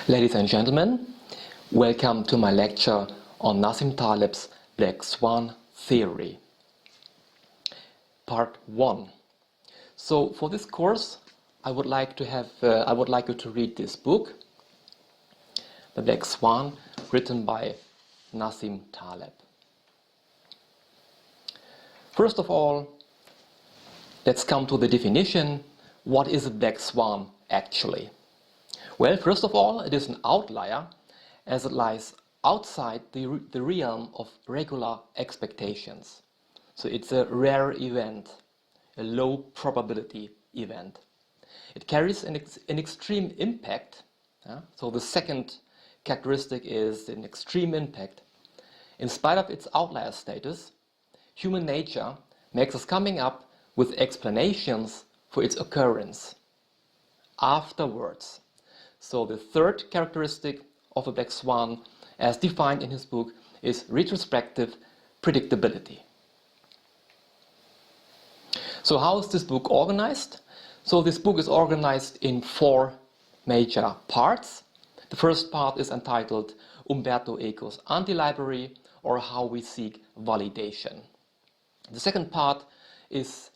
Ladies and gentlemen, welcome to my lecture on Nassim Taleb's Black Swan theory. Part 1. So for this course, I would like you to read this book, The Black Swan, written by Nassim Taleb. First of all, let's come to the definition. What is a black swan actually? Well, first of all, it is an outlier as it lies outside the realm of regular expectations. So it's a rare event, a low probability event. It carries an extreme impact. So the second characteristic is an extreme impact. In spite of its outlier status, human nature makes us coming up with explanations for its occurrence afterwards. So the third characteristic of a black swan, as defined in his book, is retrospective predictability. So how is this book organized? So this book is organized in 4 major parts. The first part is entitled Umberto Eco's Anti-Library, or How We Seek Validation. The second part is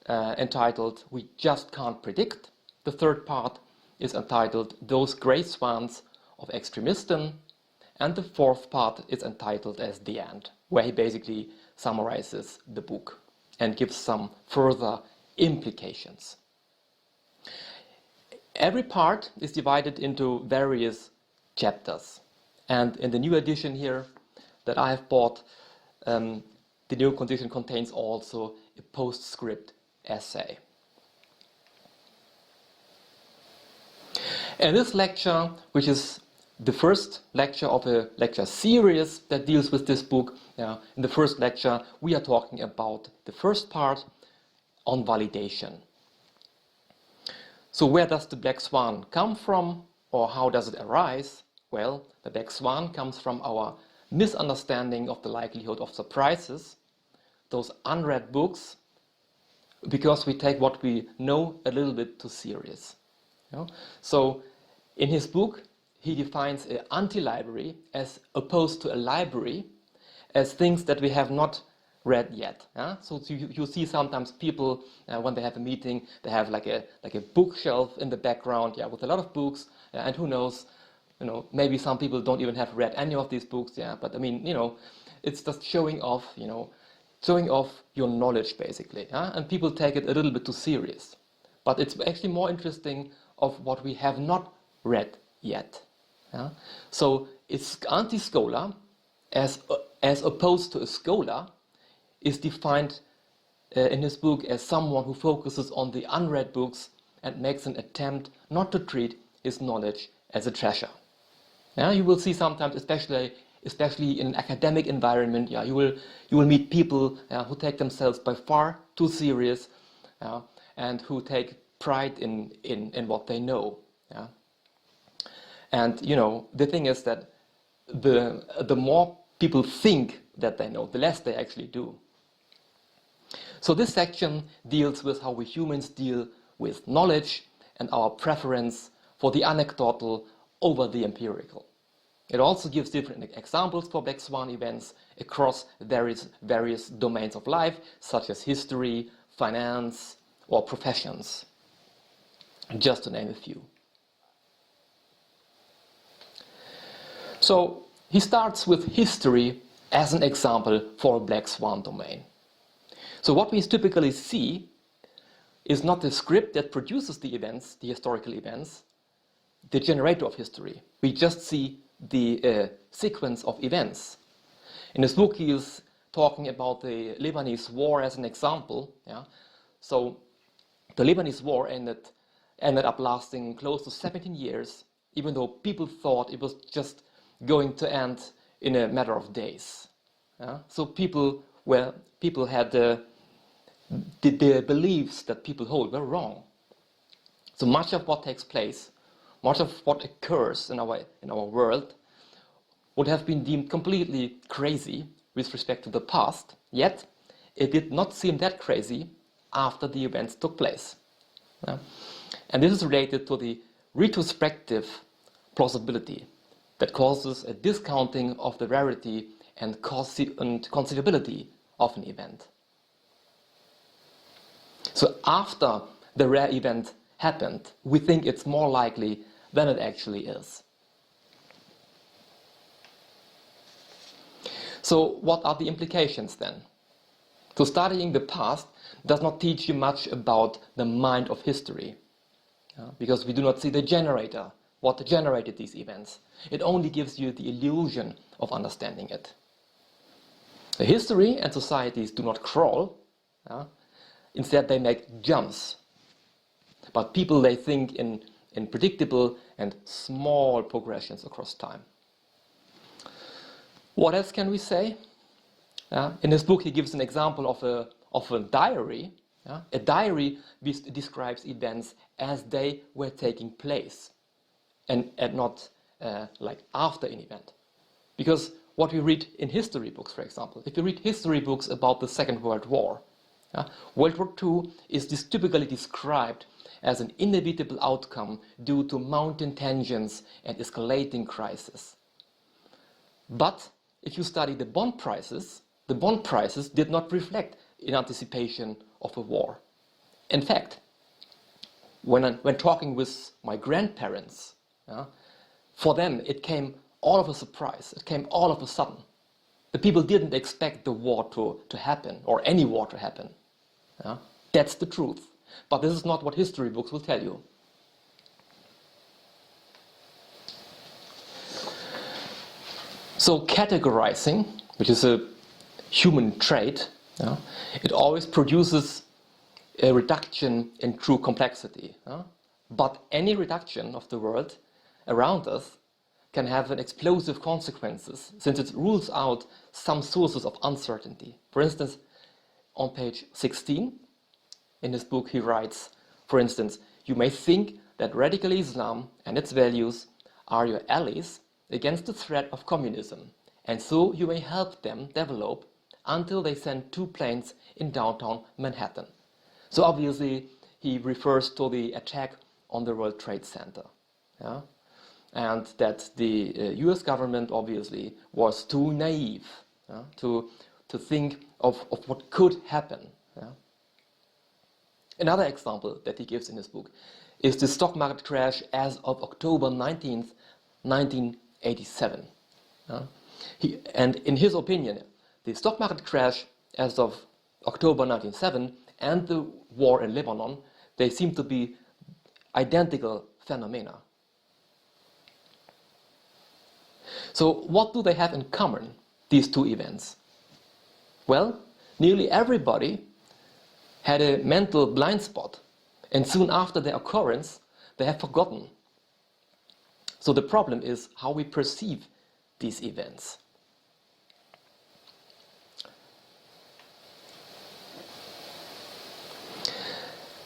entitled We Just Can't Predict. The third part is entitled Those Grey Swans of Extremism, and the fourth part is entitled as The End, where he basically summarizes the book and gives some further implications. Every part is divided into various chapters, and in the new edition here that I have bought, the new edition contains also a postscript essay. In this lecture, which is the first lecture of a lecture series that deals with this book, in the first lecture we are talking about the first part on validation. So where does the black swan come from, or how does it arise? Well, the black swan comes from our misunderstanding of the likelihood of surprises, those unread books, because we take what we know a little bit too serious. So in his book, he defines an anti-library as opposed to a library as things that we have not read yet. So you see sometimes people, when they have a meeting, they have like a bookshelf in the background, with a lot of books, and who knows, maybe some people don't even have read any of these books, but I mean, it's just showing off your knowledge basically, and people take it a little bit too serious. But it's actually more interesting of what we have not read yet. So it's anti-scholar, as opposed to a scholar, is defined in his book as someone who focuses on the unread books and makes an attempt not to treat his knowledge as a treasure. You will see sometimes, especially in an academic environment, you will meet people who take themselves by far too serious, and who take pride in what they know. And the thing is that the more people think that they know, the less they actually do. So this section deals with how we humans deal with knowledge and our preference for the anecdotal over the empirical. It also gives different examples for black swan events across various domains of life, such as history, finance, or professions, just to name a few. So he starts with history as an example for a black swan domain. So what we typically see is not the script that produces the events, the historical events, the generator of history. We just see the sequence of events. In his book, he is talking about the Lebanese War as an example. So the Lebanese War ended up lasting close to 17 years, even though people thought it was just going to end in a matter of days. So people had the beliefs that people hold were wrong. So much of what takes place, much of what occurs in our world, would have been deemed completely crazy with respect to the past, yet it did not seem that crazy after the events took place. And this is related to the retrospective plausibility that causes a discounting of the rarity and conceivability of an event. So after the rare event happened, we think it's more likely than it actually is. So what are the implications then? So studying the past does not teach you much about the mind of history, because we do not see the generator, what generated these events. It only gives you the illusion of understanding it. The history and societies do not crawl, instead they make jumps. But people, they think in predictable and small progressions across time. What else can we say? In his book, he gives an example of a diary. A diary describes events as they were taking place, and not like after an event. Because what we read in history books, for example, if you read history books about the Second World War, World War II is typically described as an inevitable outcome due to mounting tensions and escalating crises. But if you study the bond prices did not reflect in anticipation of a war. In fact, when talking with my grandparents, for them it came all of a surprise, it came all of a sudden. The people didn't expect the war to happen, or any war to happen. That's the truth. But this is not what history books will tell you. So categorizing, which is a human trait, it always produces a reduction in true complexity. But any reduction of the world around us can have an explosive consequences, since it rules out some sources of uncertainty. For instance, on page 16, in his book, he writes, for instance, you may think that radical Islam and its values are your allies against the threat of communism, and so you may help them develop until they send 2 planes in downtown Manhattan. So obviously, he refers to the attack on the World Trade Center. And that the US government obviously was too naive to think of what could happen. Another example that he gives in his book is the stock market crash as of October 19th, 1987. And in his opinion, the stock market crash as of October 1987 and the war in Lebanon, they seem to be identical phenomena. So what do they have in common, these 2 events? Well, nearly everybody had a mental blind spot, and soon after their occurrence, they have forgotten. So the problem is how we perceive these events.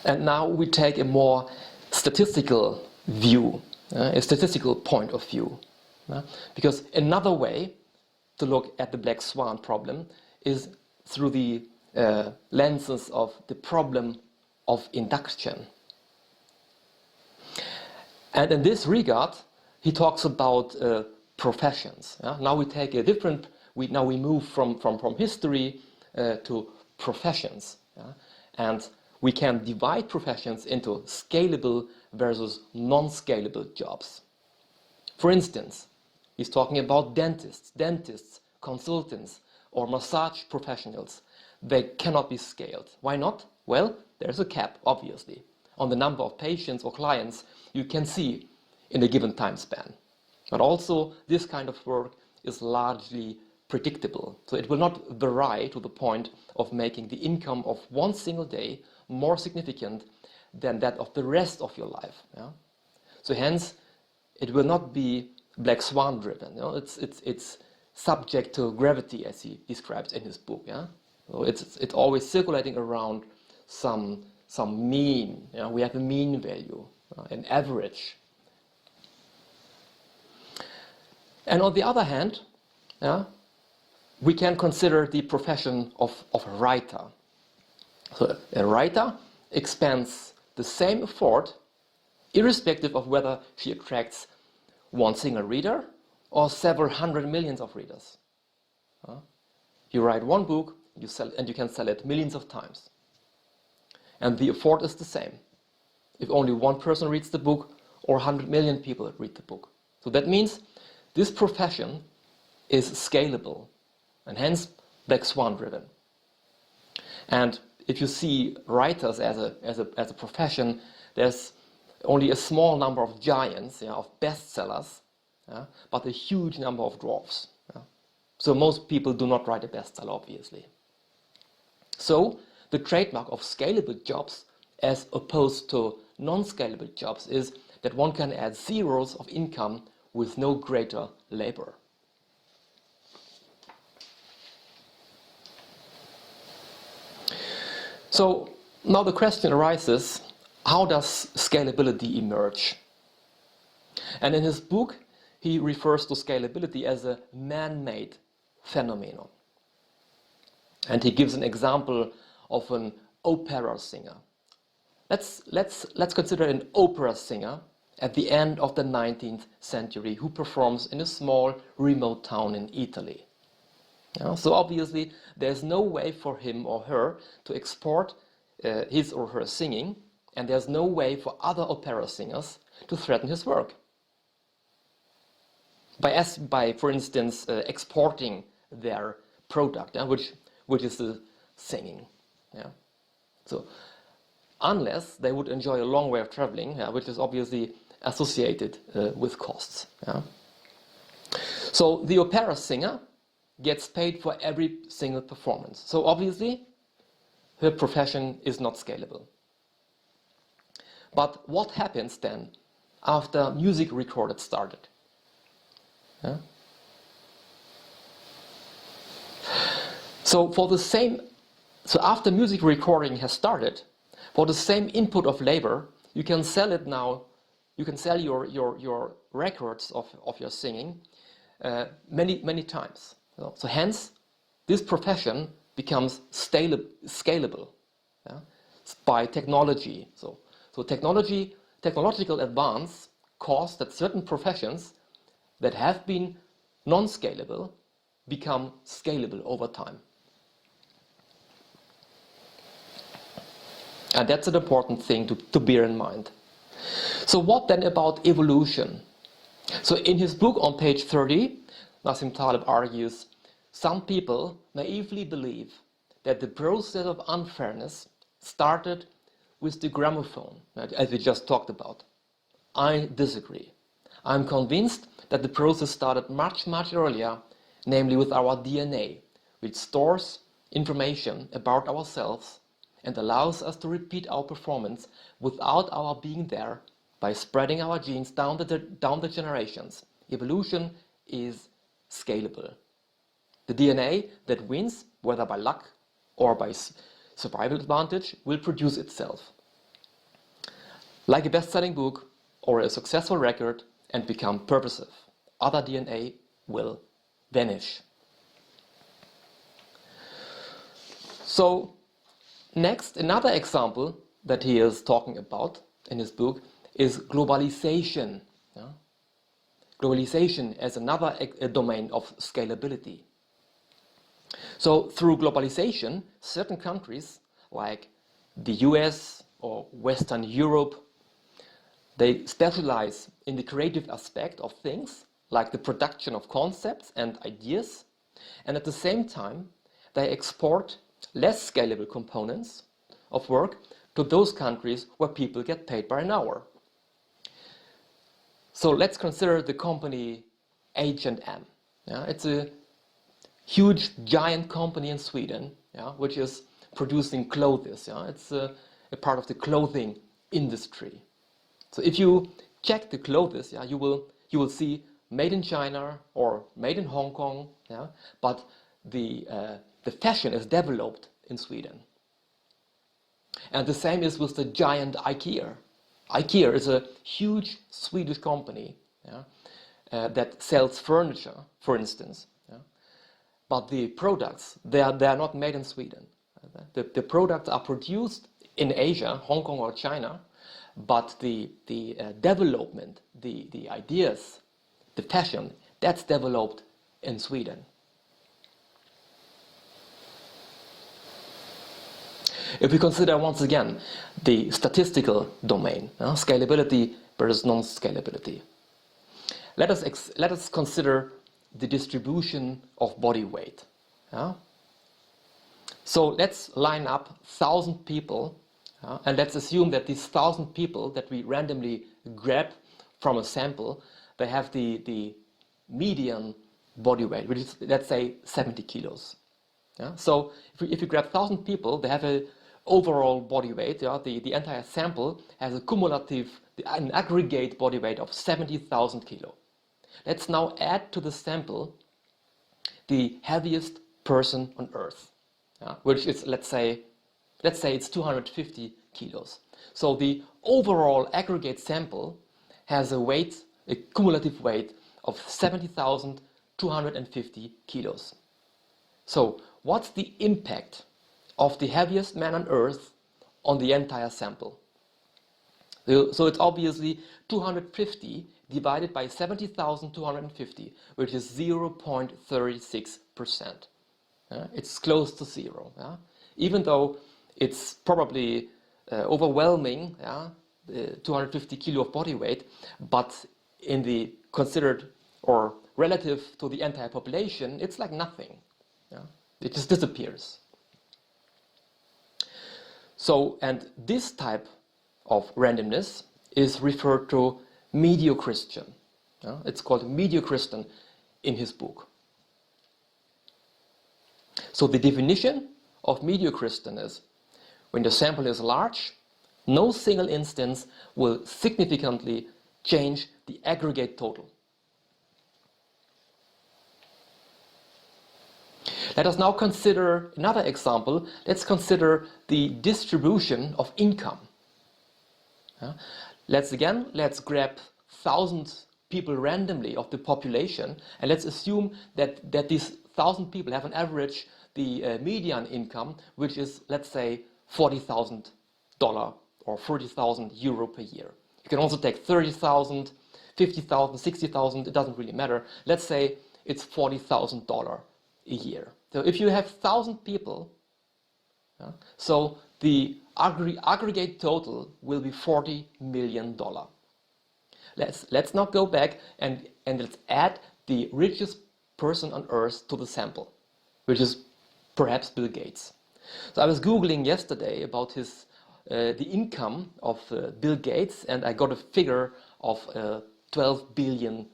And now we take a more statistical view, a statistical point of view. Because another way to look at the Black Swan problem is through the lenses of the problem of induction. And in this regard, he talks about professions. Now we take a different, we move from history to professions. And we can divide professions into scalable versus non-scalable jobs. For instance, he's talking about dentists, consultants, or massage professionals. They cannot be scaled. Why not? Well, there's a cap, obviously, on the number of patients or clients you can see in a given time span. But also, this kind of work is largely predictable. So it will not vary to the point of making the income of one single day more significant than that of the rest of your life. So hence, it will not be Black Swan driven. It's subject to gravity, as he describes in his book. So it's always circulating around some mean. We have a mean value, an average. And on the other hand, we can consider the profession of a writer. So a writer expends the same effort, irrespective of whether she attracts one single reader or several hundred millions of readers. You write one book, you sell, and you can sell it millions of times. And the effort is the same. If only one person reads the book or 100 million people read the book. So that means this profession is scalable and hence Black Swan driven. And if you see writers as a profession, there's only a small number of giants, of bestsellers, but a huge number of dwarfs. So most people do not write a bestseller, obviously. So the trademark of scalable jobs as opposed to non-scalable jobs is that one can add zeros of income with no greater labor. So now the question arises, how does scalability emerge? And in his book, he refers to scalability as a man-made phenomenon. And he gives an example of an opera singer. Let's consider an opera singer at the end of the 19th century who performs in a small remote town in Italy. So obviously there's no way for him or her to export his or her singing, and there's no way for other opera singers to threaten his work. By for instance, exporting their product, which is the singing. So unless they would enjoy a long way of traveling, which is obviously associated with costs. So the opera singer gets paid for every single performance. So obviously, her profession is not scalable. But what happens then after music recorded started? So after music recording has started, for the same input of labor, you can sell it now. You can sell your records of your singing many times. So hence, this profession becomes scalable by technology. So technological advance caused that certain professions that have been non-scalable become scalable over time. And that's an important thing to bear in mind. So what then about evolution? So in his book on page 30, Nassim Taleb argues, some people naively believe that the process of unfairness started with the gramophone, as we just talked about. I disagree. I'm convinced that the process started much earlier, namely with our DNA, which stores information about ourselves and allows us to repeat our performance without our being there by spreading our genes down the generations. Evolution is scalable. The DNA that wins, whether by luck or by survival advantage, will produce itself. Like a best-selling book or a successful record, and become purposive. Other DNA will vanish. So next, another example that he is talking about in his book is globalization. Globalization as another domain of scalability. So through globalization, certain countries like the US or Western Europe, they specialize in the creative aspect of things, like the production of concepts and ideas, and at the same time, they export less scalable components of work to those countries where people get paid by an hour. So let's consider the company H&M. It's a huge, giant company in Sweden, which is producing clothes. It's a part of the clothing industry. So if you check the clothes, you will see made in China or made in Hong Kong, but the fashion is developed in Sweden. And the same is with the giant IKEA. IKEA is a huge Swedish company that sells furniture, for instance. But the products, they are not made in Sweden. The products are produced in Asia, Hong Kong or China, but the development, the ideas, the fashion, that's developed in Sweden. If we consider once again the statistical domain, scalability versus non-scalability, let us consider the distribution of body weight. So let's line up 1,000 people, and let's assume that these 1,000 people that we randomly grab from a sample, they have the median body weight, which is, let's say, 70 kilos. So if you grab 1,000 people, they have an overall body weight. The entire sample has a cumulative, an aggregate body weight of 70,000 kilo. Let's now add to the sample the heaviest person on Earth, which is, let's say it's 250 kilos. So the overall aggregate sample has a cumulative weight of 70,250 kilos. So what's the impact of the heaviest man on Earth on the entire sample? So it's obviously 250 divided by 70,250, which is 0.36%. It's close to zero. Even though it's probably overwhelming, 250 kilo of body weight, but in the considered or relative to the entire population, it's like nothing. It just disappears. So, and this type of randomness is referred to Medio-Christian. It's called Medio-Christian in his book. So the definition of Medio-Christian is when the sample is large, no single instance will significantly change the aggregate total. Let us now consider another example. Let's consider the distribution of income. Let's grab 1,000 people randomly of the population, and let's assume that these 1,000 people have an average, the median income, which is, let's say, $40,000 or 40,000 euro per year. You can also take 30,000, 50,000, 60,000, it doesn't really matter. Let's say it's $40,000 a year. So if you have 1,000 people, so the aggregate total will be $40 million. Let's now go back and let's add the richest person on Earth to the sample, which is perhaps Bill Gates. So I was Googling yesterday about the income of Bill Gates, and I got a figure of $12 billion.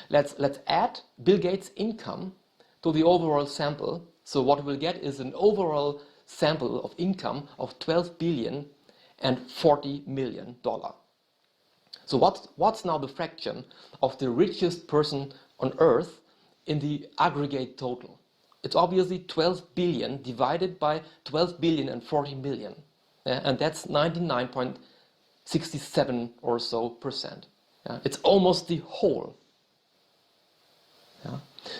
Let's add Bill Gates' income to the overall sample. So what we'll get is an overall sample of income of $12 billion and $40 million. So what's now the fraction of the richest person on Earth in the aggregate total? It's obviously 12 billion divided by 12 billion and 40 million. And that's 99.67 or so percent. It's almost the whole.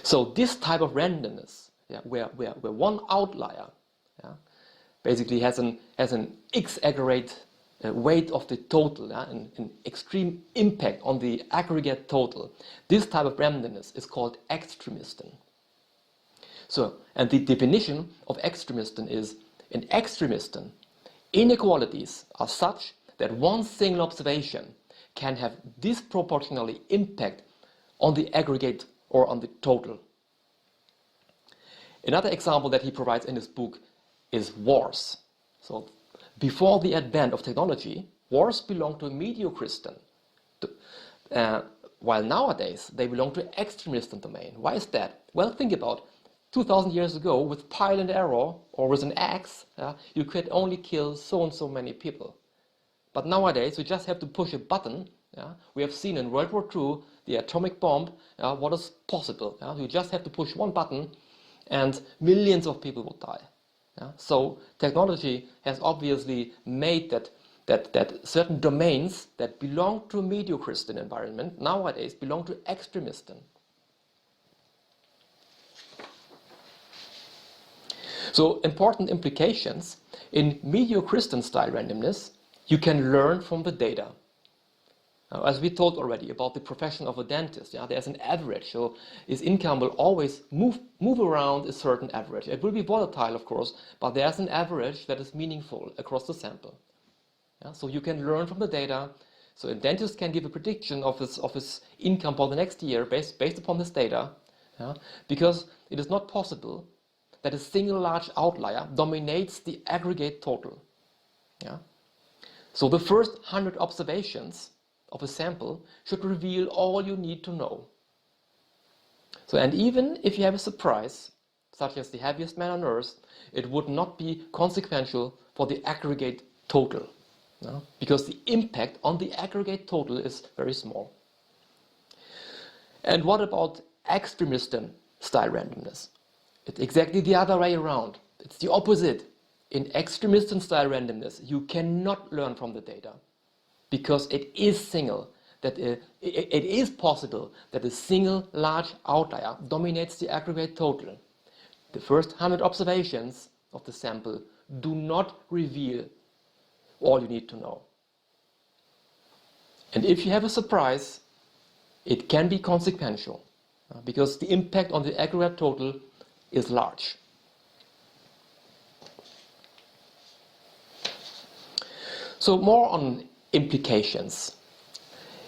So this type of randomness, where one outlier basically has an exaggerate weight of the total, an extreme impact on the aggregate total, this type of randomness is called extremism. So, and the definition of extremism is, in extremism, inequalities are such that one single observation can have disproportionately impact on the aggregate or on the total. Another example that he provides in his book is wars. So before the advent of technology, wars belonged to Medio-Christian, while nowadays they belong to extremist domain. Why is that? Well, think about 2,000 years ago, with pile and arrow or with an axe, you could only kill so and so many people. But nowadays, you just have to push a button. We have seen in World War II, the atomic bomb, what is possible. You just have to push one button and millions of people will die. So technology has obviously made that certain domains that belong to a Medio-Christian environment nowadays belong to extremism. So important implications in Medio-Christian style randomness, you can learn from the data. As we told already about the profession of a dentist, yeah, there's an average, so his income will always move around a certain average. It will be volatile, of course, but there's an average that is meaningful across the sample. Yeah, so you can learn from the data. So a dentist can give a prediction of his income for the next year based upon this data, yeah, because it is not possible that a single large outlier dominates the aggregate total. Yeah. So the first 100 observations of a sample should reveal all you need to know. So, and even if you have a surprise, such as the heaviest man on earth, it would not be consequential for the aggregate total, no? Because the impact on the aggregate total is very small. And what about extremism style randomness? It's exactly the other way around. It's the opposite. In extremism style randomness, you cannot learn from the data because it is it is possible that a single large outlier dominates the aggregate total. The first 100 observations of the sample do not reveal all you need to know. And if you have a surprise, it can be consequential because the impact on the aggregate total is large. So more on implications.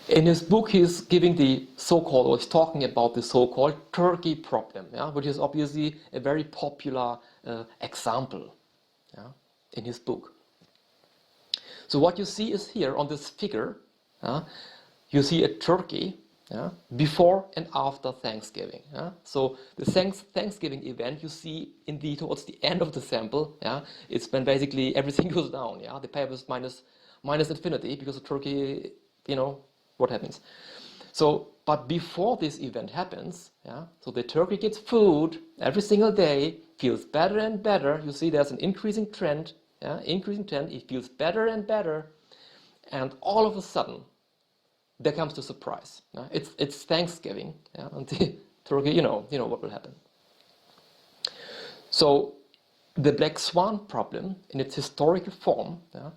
In his book, he's giving the so-called, or he's talking about the so-called Turkey problem, yeah, which is obviously a very popular example, yeah, in his book. So what you see is here on this figure, you see a turkey, yeah, before and after Thanksgiving. Yeah. So the Thanksgiving event you see towards the end of the sample, yeah, it's when basically everything goes down. Yeah, the paper is minus infinity because the turkey, you know, what happens. So, but before this event happens, yeah, so the turkey gets food every single day, feels better and better. You see there's an increasing trend, yeah, it feels better and better, and all of a sudden, there comes the surprise. Yeah? It's Thanksgiving, yeah, and the turkey, you know what will happen. So the Black Swan problem, in its historical form, yeah,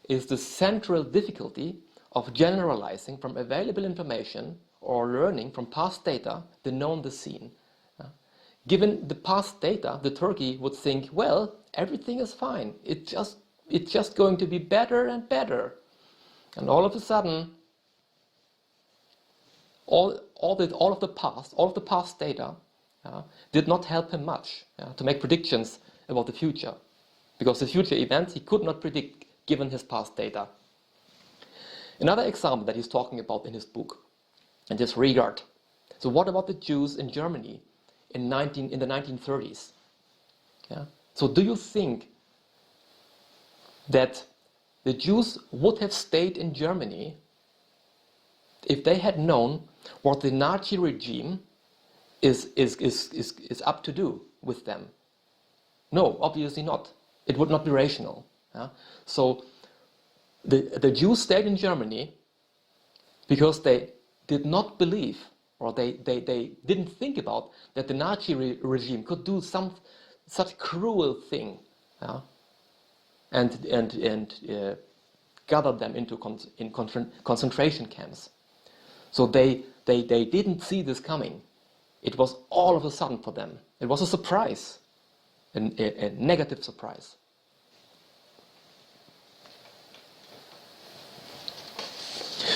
is the central difficulty of generalizing from available information or learning from past data the known, the seen. Yeah? Given the past data, the turkey would think, well, everything is fine. It's just going to be better and better, and all of a sudden, all of the past data did not help him much to make predictions about the future, because the future events he could not predict given his past data. Another example that he's talking about in his book in this regard. So what about the Jews in Germany in the 1930s? Yeah? So do you think that the Jews would have stayed in Germany if they had known what the Nazi regime is up to do with them? No, obviously not. It would not be rational. Yeah? So the Jews stayed in Germany because they did not believe, or they didn't think about that the Nazi regime could do such cruel thing, yeah? and gathered them into concentration camps. So they didn't see this coming. It was all of a sudden for them. It was a surprise, a negative surprise.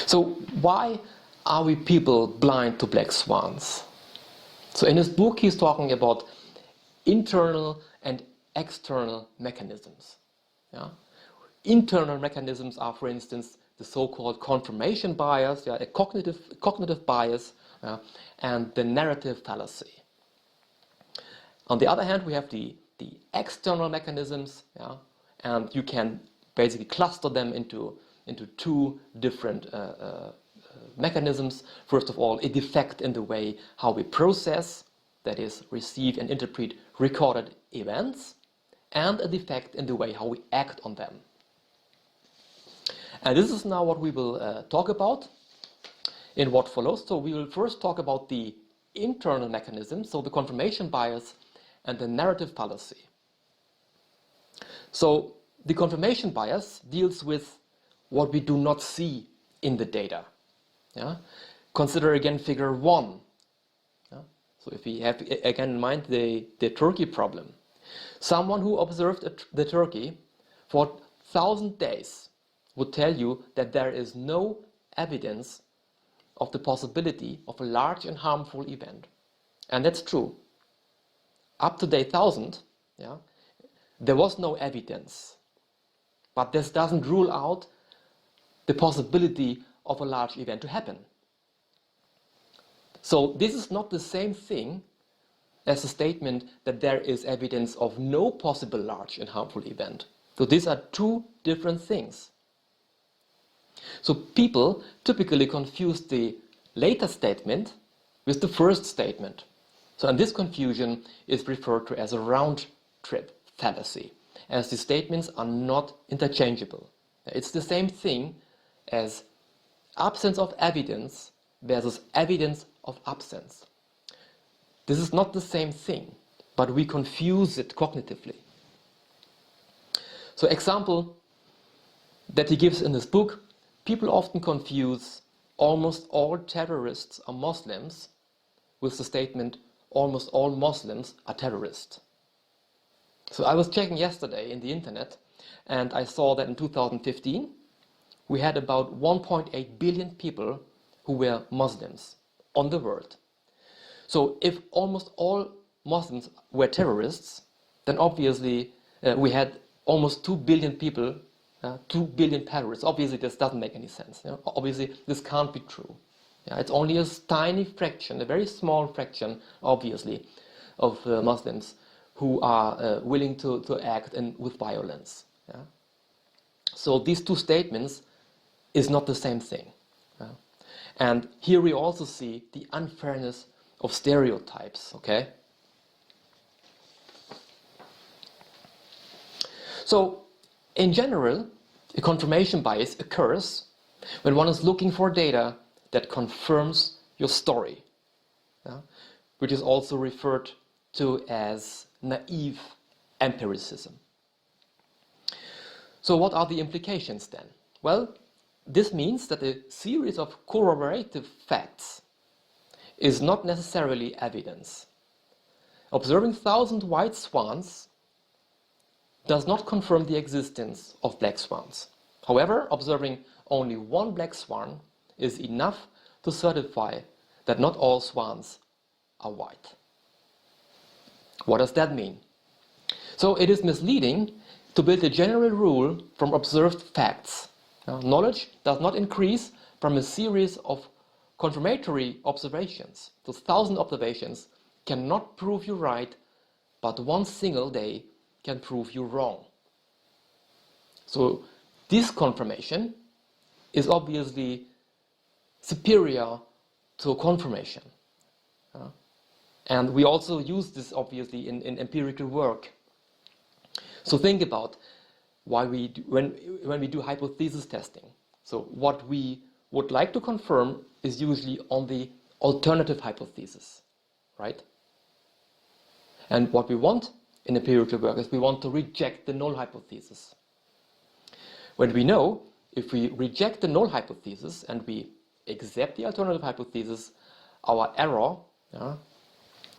So why are we people blind to black swans? So in his book, he's talking about internal and external mechanisms. Yeah? Internal mechanisms are, for instance, the so-called confirmation bias, yeah, a cognitive bias, and the narrative fallacy. On the other hand, we have the external mechanisms, yeah, and you can basically cluster them into two different mechanisms. First of all, a defect in the way how we process, that is, receive and interpret recorded events, and a defect in the way how we act on them. And this is now what we will talk about in what follows. So we will first talk about the internal mechanisms, so the confirmation bias and the narrative fallacy. So the confirmation bias deals with what we do not see in the data. Yeah? Consider again figure 1. Yeah? So if we have again in mind the turkey problem. Someone who observed the turkey for 1,000 days would tell you that there is no evidence of the possibility of a large and harmful event. And that's true. Up to day 1,000, yeah, there was no evidence. But this doesn't rule out the possibility of a large event to happen. So this is not the same thing as a statement that there is evidence of no possible large and harmful event. So these are two different things. So people typically confuse the later statement with the first statement. So and this confusion is referred to as a round-trip fallacy, as the statements are not interchangeable. It's the same thing as absence of evidence versus evidence of absence. This is not the same thing, but we confuse it cognitively. So example that he gives in this book, people often confuse almost all terrorists are Muslims with the statement almost all Muslims are terrorists. So I was checking yesterday in the internet and I saw that in 2015 we had about 1.8 billion people who were Muslims on the world. So if almost all Muslims were terrorists, then obviously we had almost 2 billion people, 2 billion terrorists. Obviously this doesn't make any sense. You know? Obviously this can't be true. Yeah, it's only a tiny fraction, a very small fraction, obviously, of Muslims who are willing to act with violence. Yeah? So these two statements is not the same thing. Yeah? And here we also see the unfairness of stereotypes, okay? So, in general, a confirmation bias occurs when one is looking for data that confirms your story, yeah? Which is also referred to as naive empiricism. So what are the implications then? Well, this means that a series of corroborative facts is not necessarily evidence. Observing 1,000 white swans does not confirm the existence of black swans. However, observing only one black swan is enough to certify that not all swans are white. What does that mean? So it is misleading to build a general rule from observed facts. Now, knowledge does not increase from a series of confirmatory observations. Those 1,000 observations cannot prove you right, but one single day can prove you wrong. So this confirmation is obviously superior to a confirmation. And we also use this obviously in empirical work. So think about why we do, when we do hypothesis testing. So what we would like to confirm is usually on the alternative hypothesis, right? And what we want in empirical work is we want to reject the null hypothesis. When we know if we reject the null hypothesis and we accept the alternative hypothesis, our error,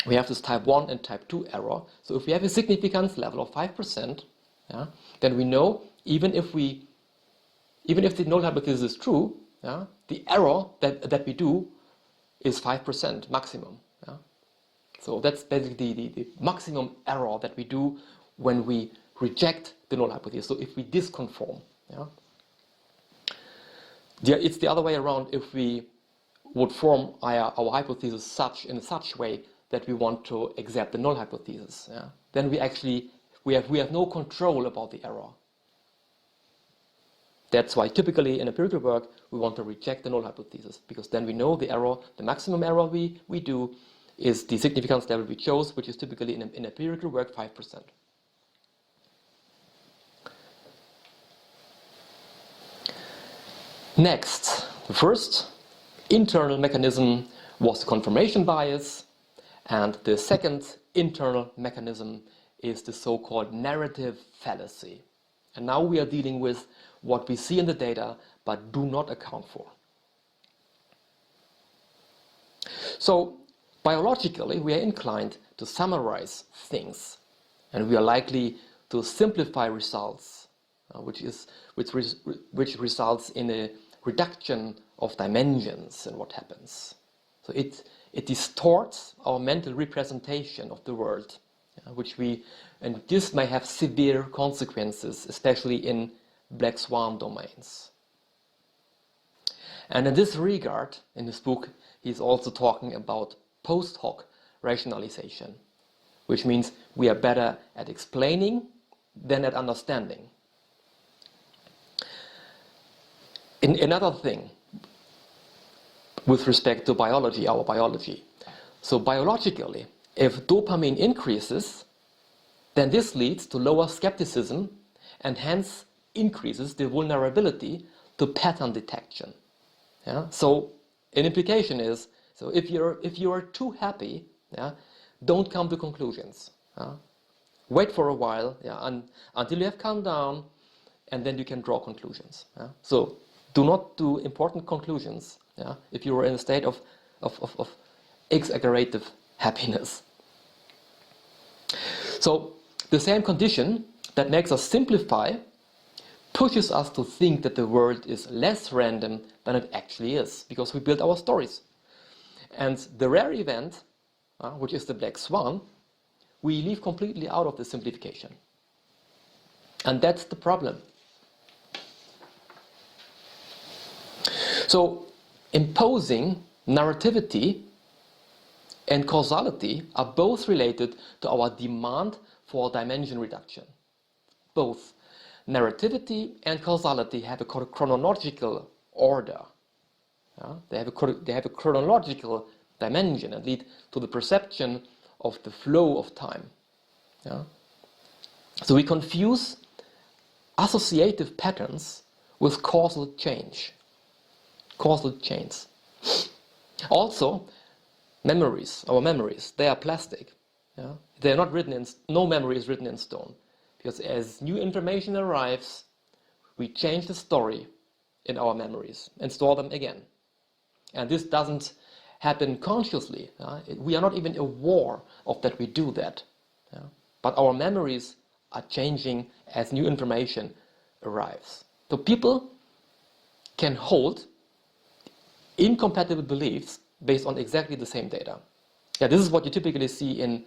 we have this type 1 and type 2 error. So if we have a significance level of 5%, then we know even if the null hypothesis is true, the error that we do is 5% maximum. So that's basically the maximum error that we do when we reject the null hypothesis. So if we disconform. It's the other way around if we would form our hypothesis in such way that we want to accept the null hypothesis. Then we have no control about the error. That's why typically in empirical work we want to reject the null hypothesis, because then we know the error, the maximum error we do is the significance level we chose, which is typically in empirical work 5%. Next, the first internal mechanism was confirmation bias, and the second internal mechanism is the so-called narrative fallacy. And now we are dealing with what we see in the data but do not account for. So biologically, we are inclined to summarize things, and we are likely to simplify results, which results in a reduction of dimensions in what happens. So it distorts our mental representation of the world, and this may have severe consequences, especially in Black Swan domains. And in this regard, in his book, he's also talking about post hoc rationalization, which means we are better at explaining than at understanding. Another thing with respect to biology, our biology. So biologically, if dopamine increases, then this leads to lower skepticism and hence increases the vulnerability to pattern detection. Yeah? So an implication is, so if you are too happy, yeah, don't come to conclusions. Wait for a while, yeah, until you have calmed down, and then you can draw conclusions. Yeah? So do not do important conclusions, yeah, if you are in a state of exaggerative happiness. So the same condition that makes us simplify pushes us to think that the world is less random than it actually is, because we build our stories. And the rare event, which is the Black Swan, we leave completely out of the simplification. And that's the problem. So imposing narrativity and causality are both related to our demand for dimension reduction. Both narrativity and causality have a chronological order. They have a chronological dimension and lead to the perception of the flow of time. So we confuse associative patterns with causal change. Causal chains. Also, our memories, they are plastic. They are not written in, no memory is written in stone. Because as new information arrives, we change the story in our memories and store them again. And this doesn't happen consciously. We are not even aware of that we do that. But our memories are changing as new information arrives. So people can hold incompatible beliefs based on exactly the same data. This is what you typically see in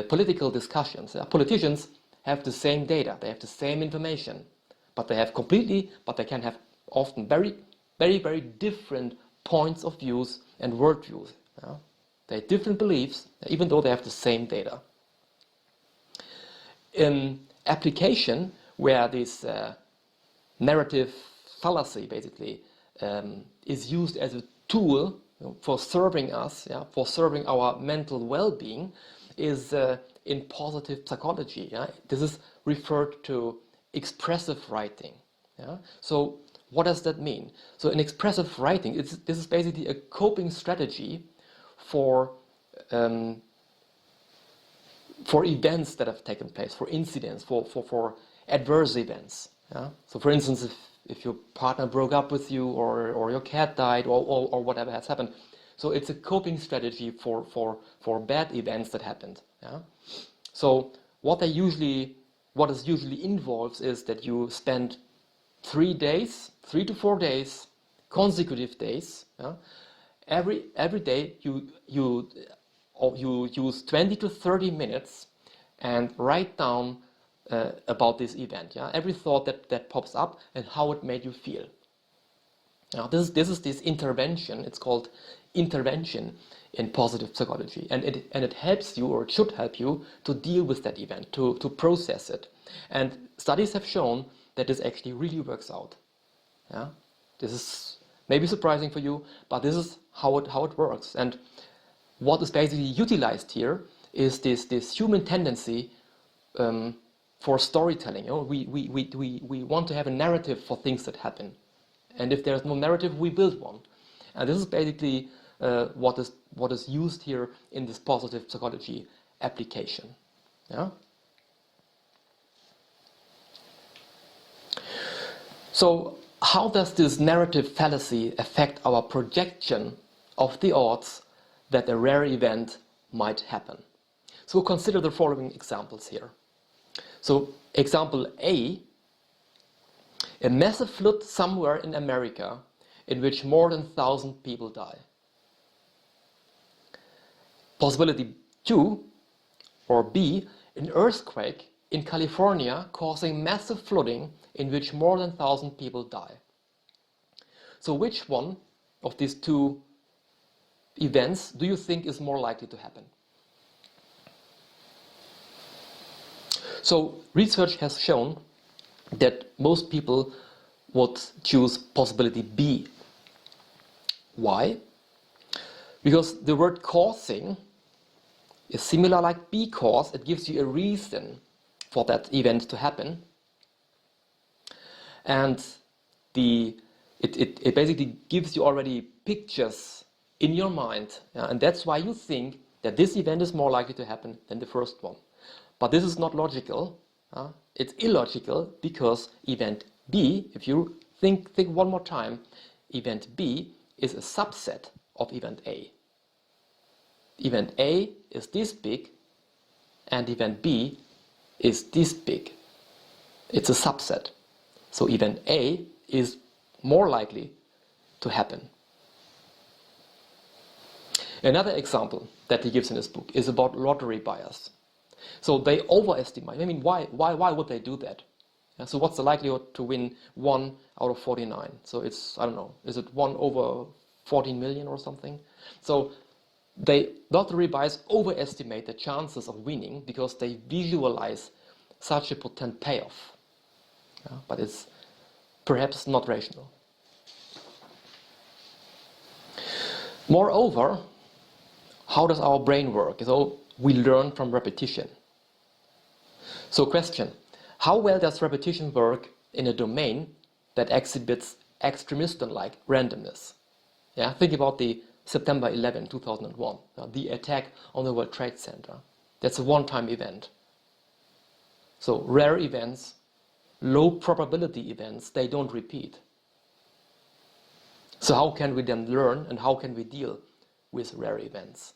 political discussions. Politicians have the same data, they have the same information, but they can have often very, very, very different points of views and worldviews. They have different beliefs, even though they have the same data. In application, where this narrative fallacy basically is used as a tool for serving us, for serving our mental well-being, is in positive psychology. This is referred to expressive writing. So what does that mean? So in expressive writing, this is basically a coping strategy for events that have taken place, for incidents, for adverse events. So for instance, if your partner broke up with you, or your cat died, or whatever has happened. So it's a coping strategy for bad events that happened. So what it usually involves is that you spend 3 to 4 days, consecutive days. Every day you use 20 to 30 minutes and write down about this event. Every thought that pops up and how it made you feel. Now this is this intervention. It's called intervention in positive psychology, and it helps you, or it should help you, to deal with that event, to process it. And studies have shown that this actually really works out. This is maybe surprising for you, but this is how it works. And what is basically utilized here is this human tendency for storytelling. We want to have a narrative for things that happen, and if there's no narrative, we build one. And this is basically what is used here in this positive psychology application. So how does this narrative fallacy affect our projection of the odds that a rare event might happen. So consider the following examples here. So example A, a massive flood somewhere in America in which more than 1,000 people die. Possibility 2, or B, an earthquake in California causing massive flooding in which more than 1,000 people die. So which one of these two events do you think is more likely to happen? So research has shown that most people would choose possibility B. Why? Because the word causing is similar like because. It gives you a reason for that event to happen. And it basically gives you already pictures in your mind. And that's why you think that this event is more likely to happen than the first one. But this is not logical. It's illogical because event B, if you think one more time, event B is a subset of event A. Event A is this big and event B is this big. It's a subset. So event A is more likely to happen. Another example that he gives in his book is about lottery bias. So they overestimate. I mean, why would they do that? So what's the likelihood to win 1 out of 49? So it's, I don't know, is it 1 over 14 million or something? So lottery buyers overestimate the chances of winning because they visualize such a potent payoff. But it's perhaps not rational. Moreover, how does our brain work? So we learn from repetition. So question, how well does repetition work in a domain that exhibits extremism-like randomness? Think about the September 11, 2001, the attack on the World Trade Center. That's a one-time event. So rare events, low probability events, they don't repeat. So how can we then learn and how can we deal with rare events?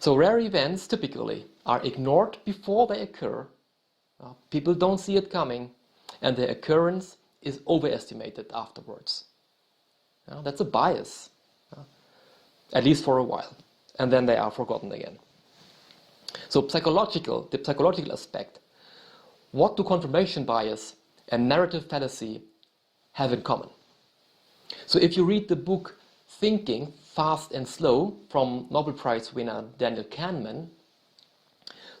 So rare events typically are ignored before they occur. People don't see it coming and the occurrence is overestimated afterwards. That's a bias, at least for a while, and then they are forgotten again. So the psychological aspect, what do confirmation bias and narrative fallacy have in common? So if you read the book Thinking, Fast and Slow from Nobel Prize winner Daniel Kahneman,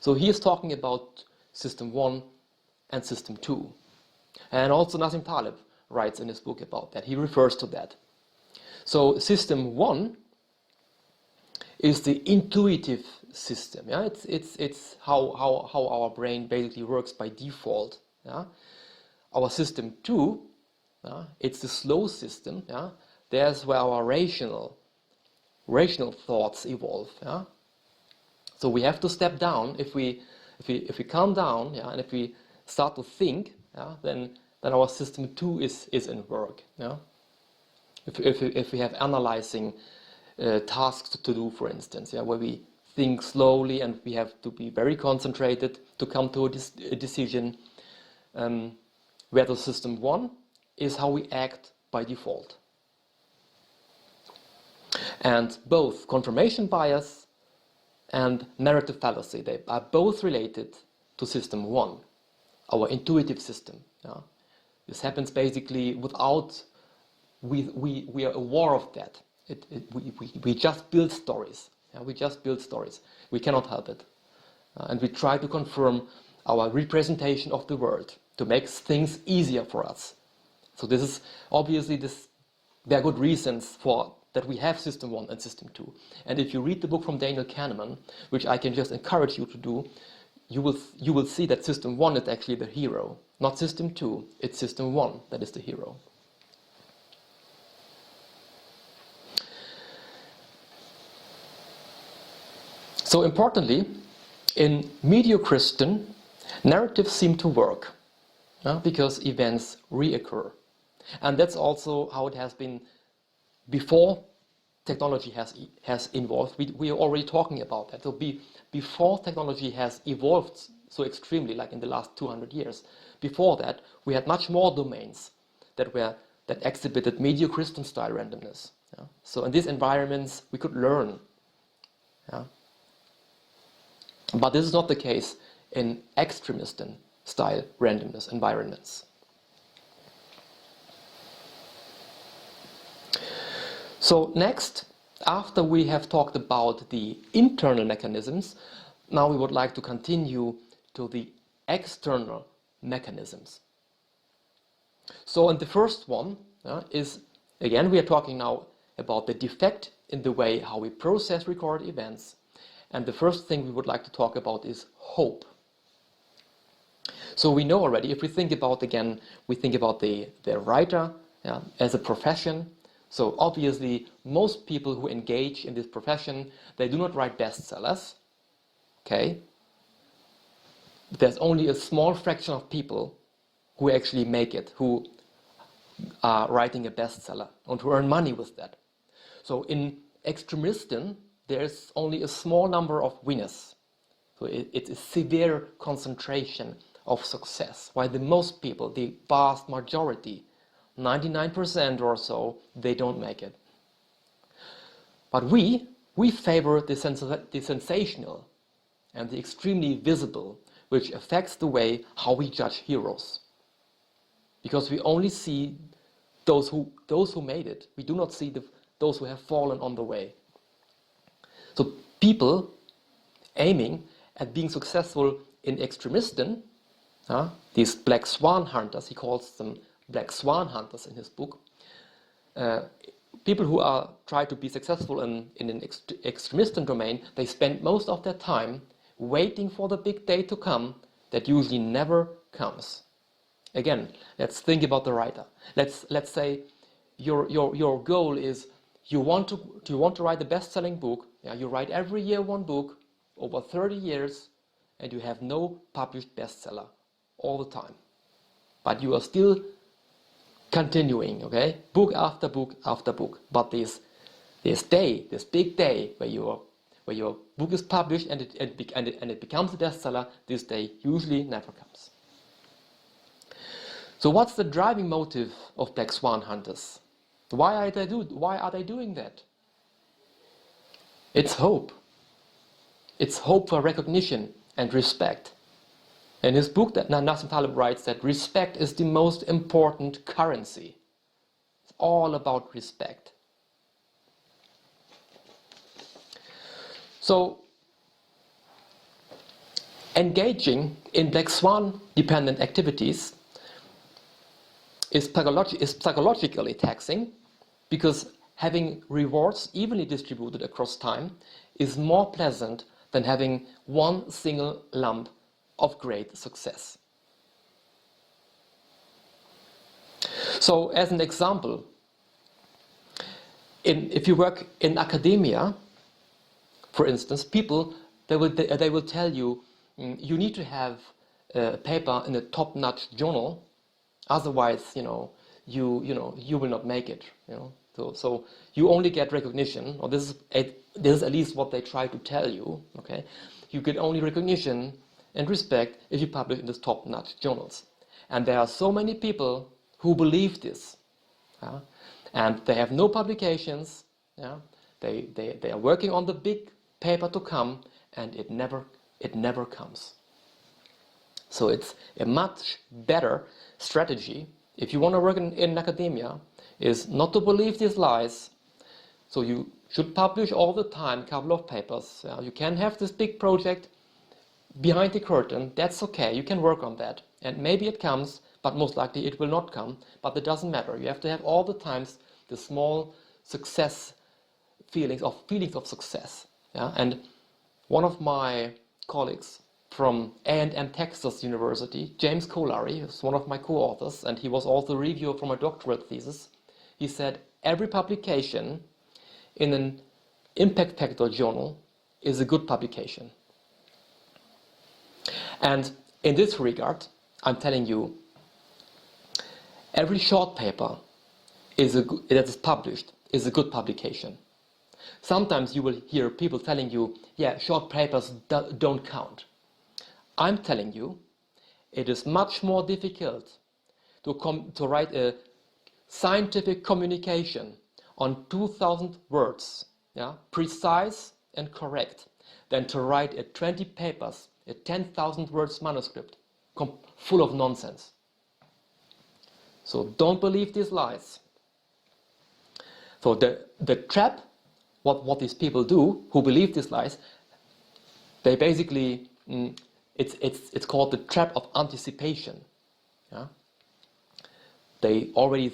so he is talking about System 1 and System 2. And also Nassim Taleb writes in his book about that. He refers to that. So System 1 is the intuitive system. It's how our brain basically works by default. Our System 2, it's the slow system. There's where our rational thoughts evolve. So we have to step down. If we calm down, and if we start to think, then our System 2 is in work. If we have analyzing tasks to do, for instance, where we think slowly and we have to be very concentrated to come to a decision, where the System 1 is how we act by default. And both confirmation bias and narrative fallacy, they are both related to System 1, our intuitive system. This happens basically without we are aware of that. We just build stories. We just build stories. We cannot help it. And we try to confirm our representation of the world to make things easier for us. So this is obviously there are good reasons for that we have System 1 and System 2. And if you read the book from Daniel Kahneman, which I can just encourage you to do, you will see that System 1 is actually the hero, not System 2. It's System 1 that is the hero. So importantly, in Mediocristian, narratives seem to work because events reoccur. And that's also how it has been before technology has evolved. We are already talking about that. So before technology has evolved so extremely, like in the last 200 years, before that we had much more domains that exhibited Mediocriston-style randomness. Yeah? So in these environments we could learn. Yeah? But this is not the case in extremism-style randomness environments. So next, after we have talked about the internal mechanisms, now we would like to continue to the external mechanisms. So in the first one is, again, we are talking now about the defect in the way how we process recorded events. And the first thing we would like to talk about is hope. So we know already, if we think about, again, we think about the writer as a profession. So obviously, most people who engage in this profession, they do not write bestsellers. Okay? There's only a small fraction of people who actually make it, who are writing a bestseller and who earn money with that. So in extremism, there's only a small number of winners. So it's a severe concentration of success, while the most people, the vast majority, 99% or so, they don't make it. But we favor the sensational and the extremely visible, which affects the way how we judge heroes. Because we only see those who made it. We do not see those who have fallen on the way. So people aiming at being successful in extremism, these Black Swan hunters, he calls them Black Swan hunters in his book, people who try to be successful in an extremism domain, they spend most of their time waiting for the big day to come that usually never comes. Again, let's think about the writer. Let's say your goal is you want to write the best-selling book. Yeah, you write every year one book over 30 years, and you have no published bestseller all the time. But you are still continuing, okay, book after book after book. But this big day where your book is published and it becomes a bestseller, this day usually never comes. So what's the driving motive of Black Swan hunters? Why are they doing that? It's hope. It's hope for recognition and respect. In his book, Nassim Taleb writes that respect is the most important currency. It's all about respect. So, engaging in Black Swan dependent activities is psychologically taxing, because having rewards evenly distributed across time is more pleasant than having one single lump of great success. So, as an example, if you work in academia, for instance, people they will tell you you need to have a paper in a top-notch journal, otherwise you will not make it. So you only get recognition, or this is at least what they try to tell you. Okay, you get only recognition and respect if you publish in these top-notch journals. And there are so many people who believe this, and they have no publications. They are working on the big paper to come, and it never comes. So it's a much better strategy if you want to work in academia, is not to believe these lies. So you should publish all the time a couple of papers. You can have this big project behind the curtain. That's okay. You can work on that, and maybe it comes, but most likely it will not come. But it doesn't matter. You have to have all the times the small success feelings of success. And one of my colleagues from A&M Texas University, James Colary, is one of my co-authors, and he was also a reviewer for my doctorate thesis. He said every publication in an impact factor journal is a good publication. And in this regard, I'm telling you, every short paper that is published is a good publication. Sometimes you will hear people telling you, yeah, short papers don't count. I'm telling you, it is much more difficult to write a scientific communication on 2,000 words, yeah, precise and correct, than to write a 20 papers, a 10,000 words manuscript full of nonsense. So don't believe these lies. So the trap, what these people do who believe these lies, they basically, it's called the trap of anticipation. Yeah? They already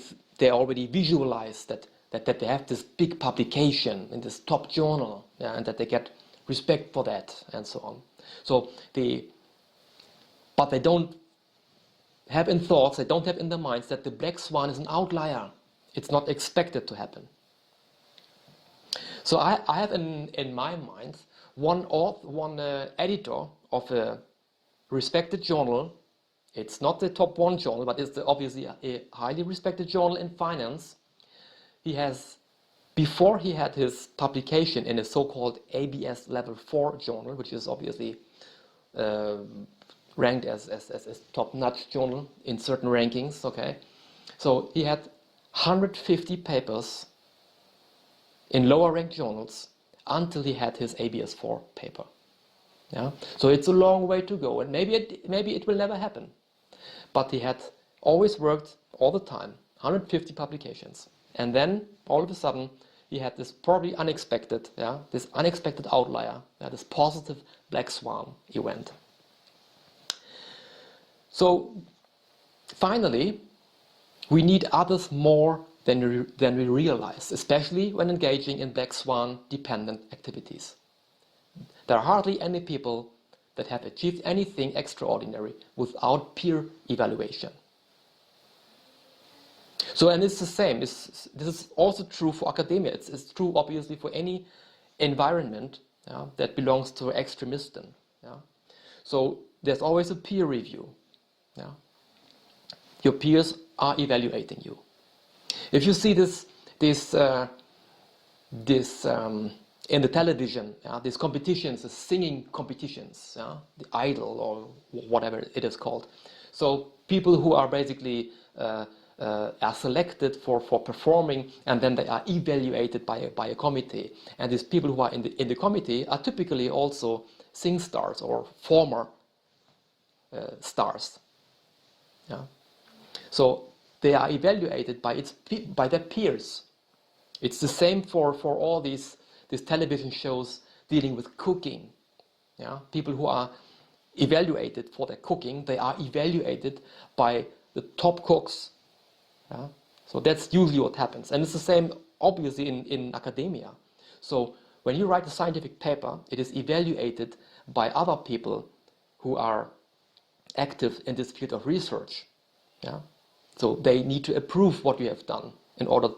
visualize that they have this big publication in this top journal, yeah, and that they get respect for that and so on. So but they don't have in thoughts, they don't have in their minds that the Black Swan is an outlier. It's not expected to happen. So I have in my mind one editor of a respected journal. It's not the top one journal, but it's obviously a highly respected journal in finance. He has, before he had his publication in a so-called ABS Level 4 journal, which is obviously ranked as top-notch journal in certain rankings, okay? So he had 150 papers in lower-ranked journals until he had his ABS 4 paper. Yeah? So it's a long way to go, and maybe it will never happen. But he had always worked all the time, 150 publications. And then, all of a sudden, he had this probably unexpected, yeah, this unexpected outlier, yeah, this positive Black Swan event. So, finally, we need others more than we realize, especially when engaging in Black Swan-dependent activities. There are hardly any people that have achieved anything extraordinary without peer evaluation. So, and it's the same. This is also true for academia. It's true, obviously, for any environment, yeah, that belongs to extremism. Yeah. So, there's always a peer review. Yeah. Your peers are evaluating you. If you see this in the television, these competitions, the singing competitions, the Idol or whatever it is called. So people who are basically are selected for performing, and then they are evaluated by a committee. And these people who are in the committee are typically also sing stars or former stars. Yeah. So they are evaluated by their peers. It's the same for all these television shows dealing with cooking. Yeah? People who are evaluated for their cooking, they are evaluated by the top cooks. Yeah? So that's usually what happens. And it's the same, obviously, in academia. So when you write a scientific paper, it is evaluated by other people who are active in this field of research. Yeah? So they need to approve what you have done in order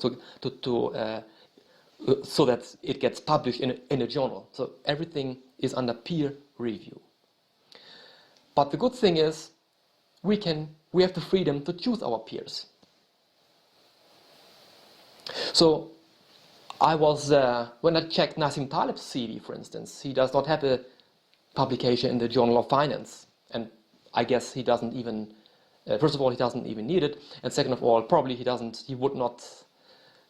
so that it gets published in a journal. So everything is under peer review. But the good thing is, we have the freedom to choose our peers. So I was, when I checked Nassim Taleb's CV, for instance, he does not have a publication in the Journal of Finance. And I guess he doesn't even, first of all, he doesn't even need it. And second of all, probably he would not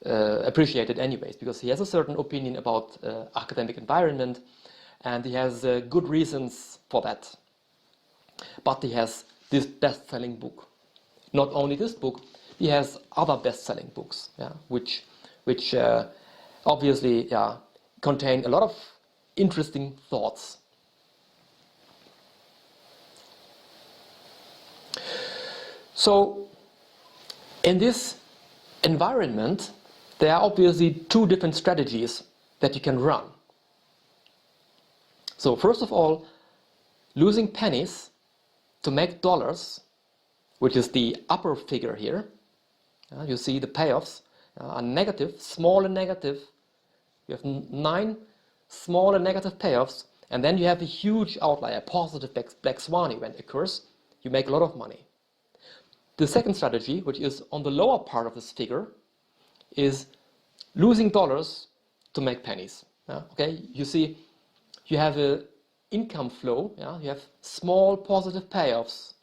appreciate it anyways, because he has a certain opinion about academic environment, and he has good reasons for that. But he has this best-selling book. Not only this book, he has other best-selling books, yeah, which obviously, yeah, contain a lot of interesting thoughts. So, in this environment, there are obviously two different strategies that you can run. So first of all, losing pennies to make dollars, which is the upper figure here. You see the payoffs are negative, small and negative. You have 9 small and negative payoffs, and then you have a huge outlier, positive Black Swan event occurs. You make a lot of money. The second strategy, which is on the lower part of this figure, is losing dollars to make pennies. Okay, you see, you have an income flow. You have small positive payoffs,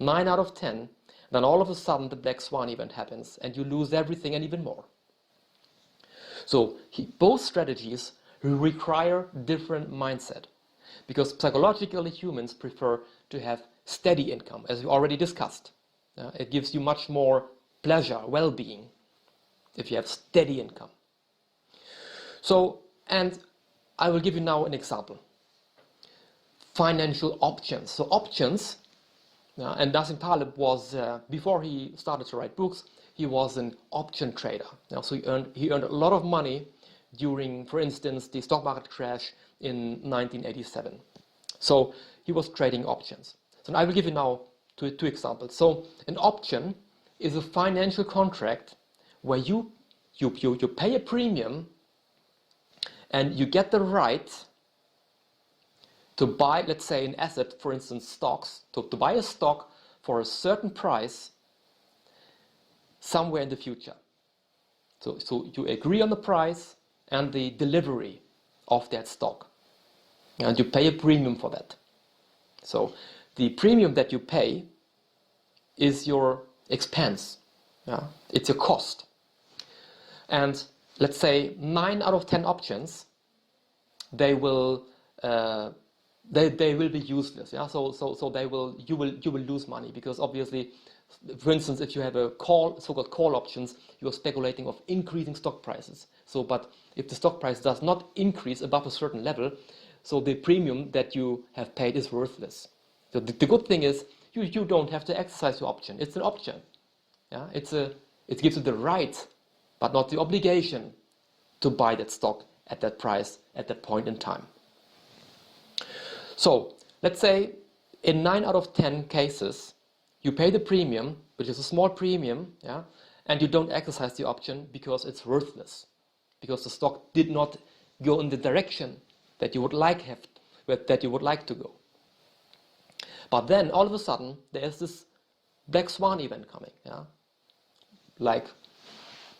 9 out of 10. Then all of a sudden the Black Swan event happens and you lose everything and even more. So both strategies require different mindset, because psychologically humans prefer to have steady income, as we already discussed. It gives you much more pleasure, well-being, if you have steady income. So, and I will give you now an example. Financial options. So options, and Nassim Taleb was, before he started to write books, he was an option trader. So he earned a lot of money during, for instance, the stock market crash in 1987. So he was trading options. So I will give you now two examples. So an option is a financial contract where you pay a premium and you get the right to buy, let's say, an asset, for instance, stocks, to buy a stock for a certain price somewhere in the future. So you agree on the price and the delivery of that stock, and you pay a premium for that. So the premium that you pay is your expense. It's your cost. And let's say 9 out of 10 options, they will be useless. So you will lose money, because obviously, for instance, if you have a so-called call options, you are speculating of increasing stock prices. So, but if the stock price does not increase above a certain level, so the premium that you have paid is worthless. So the good thing is you don't have to exercise your option. It's an option. It gives you the right, but not the obligation, to buy that stock at that price at that point in time. So let's say in 9 out of 10 cases, you pay the premium, which is a small premium, and you don't exercise the option because it's worthless, because the stock did not go in the direction that you would like to go. But then all of a sudden there is this Black Swan event coming, like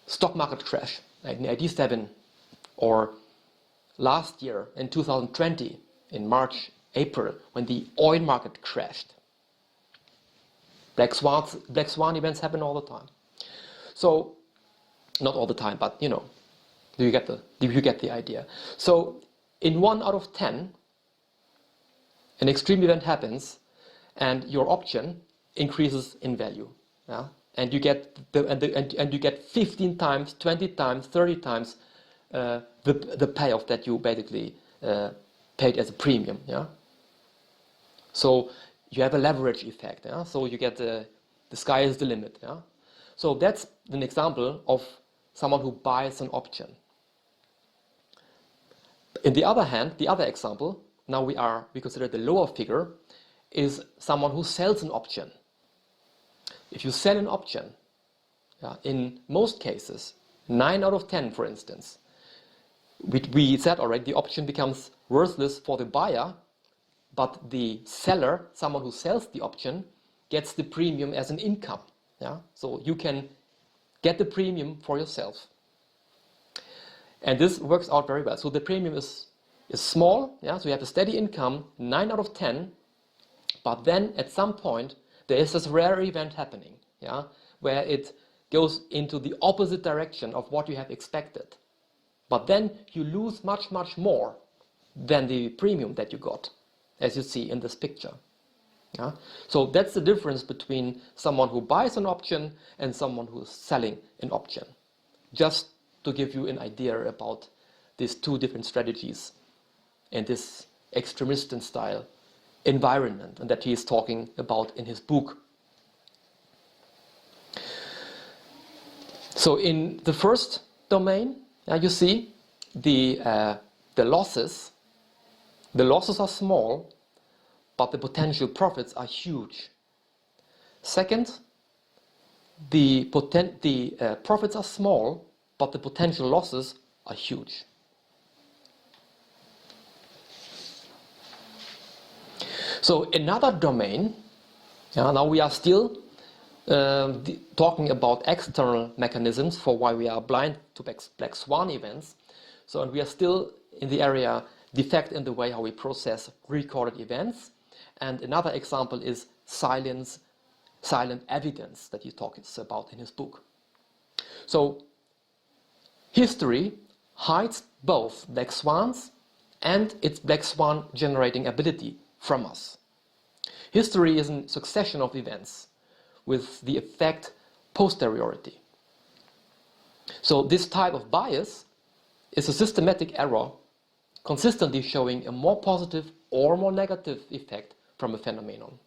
stock market crash, 1987, or last year in 2020 in March, April, when the oil market crashed. Black Swan events happen all the time. So, not all the time, but you get the idea. So, in 1 out of 10, an extreme event happens, and your option increases in value, and you get and you get 15 times, 20 times, 30 times the payoff that you basically paid as a premium, So you have a leverage effect, So you get the sky is the limit, So that's an example of someone who buys an option. On the other hand, the other example, now we consider the lower figure, is someone who sells an option. If you sell an option, in most cases, 9 out of 10, for instance, we said already, the option becomes worthless for the buyer, but the seller, someone who sells the option, gets the premium as an income. So you can get the premium for yourself. And this works out very well. So the premium is small, so you have a steady income, 9 out of 10, but then at some point there is this rare event happening, where it goes into the opposite direction of what you have expected. But then you lose much, much more than the premium that you got, as you see in this picture. So that's the difference between someone who buys an option and someone who is selling an option. Just to give you an idea about these two different strategies in this extremist style environment, and that he is talking about in his book. So in the first domain, you see the losses. The losses are small, but the potential profits are huge. Second, the profits are small, but the potential losses are huge. So another domain, now we are still talking about external mechanisms for why we are blind to Black Swan events. So, and we are still in the area defect in the way how we process recorded events. And another example is silent evidence that he talks about in his book. So, history hides both black swans and its black swan generating ability from us. History is a succession of events with the effect posteriority. So this type of bias is a systematic error consistently showing a more positive or more negative effect from a phenomenon.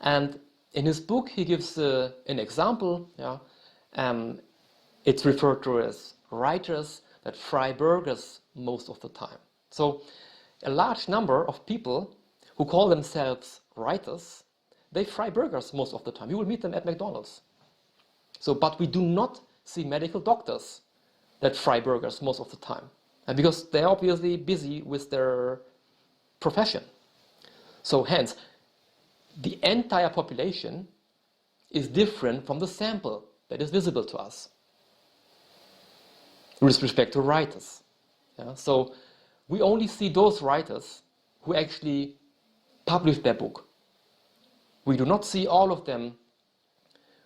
And in his book he gives an example. It's referred to as writers that fry burgers most of the time. So a large number of people who call themselves writers, they fry burgers most of the time. You will meet them at McDonald's. So, but we do not see medical doctors that fry burgers most of the time, because they're obviously busy with their profession. So hence, the entire population is different from the sample that is visible to us with respect to writers. So we only see those writers who actually publish their book. We do not see all of them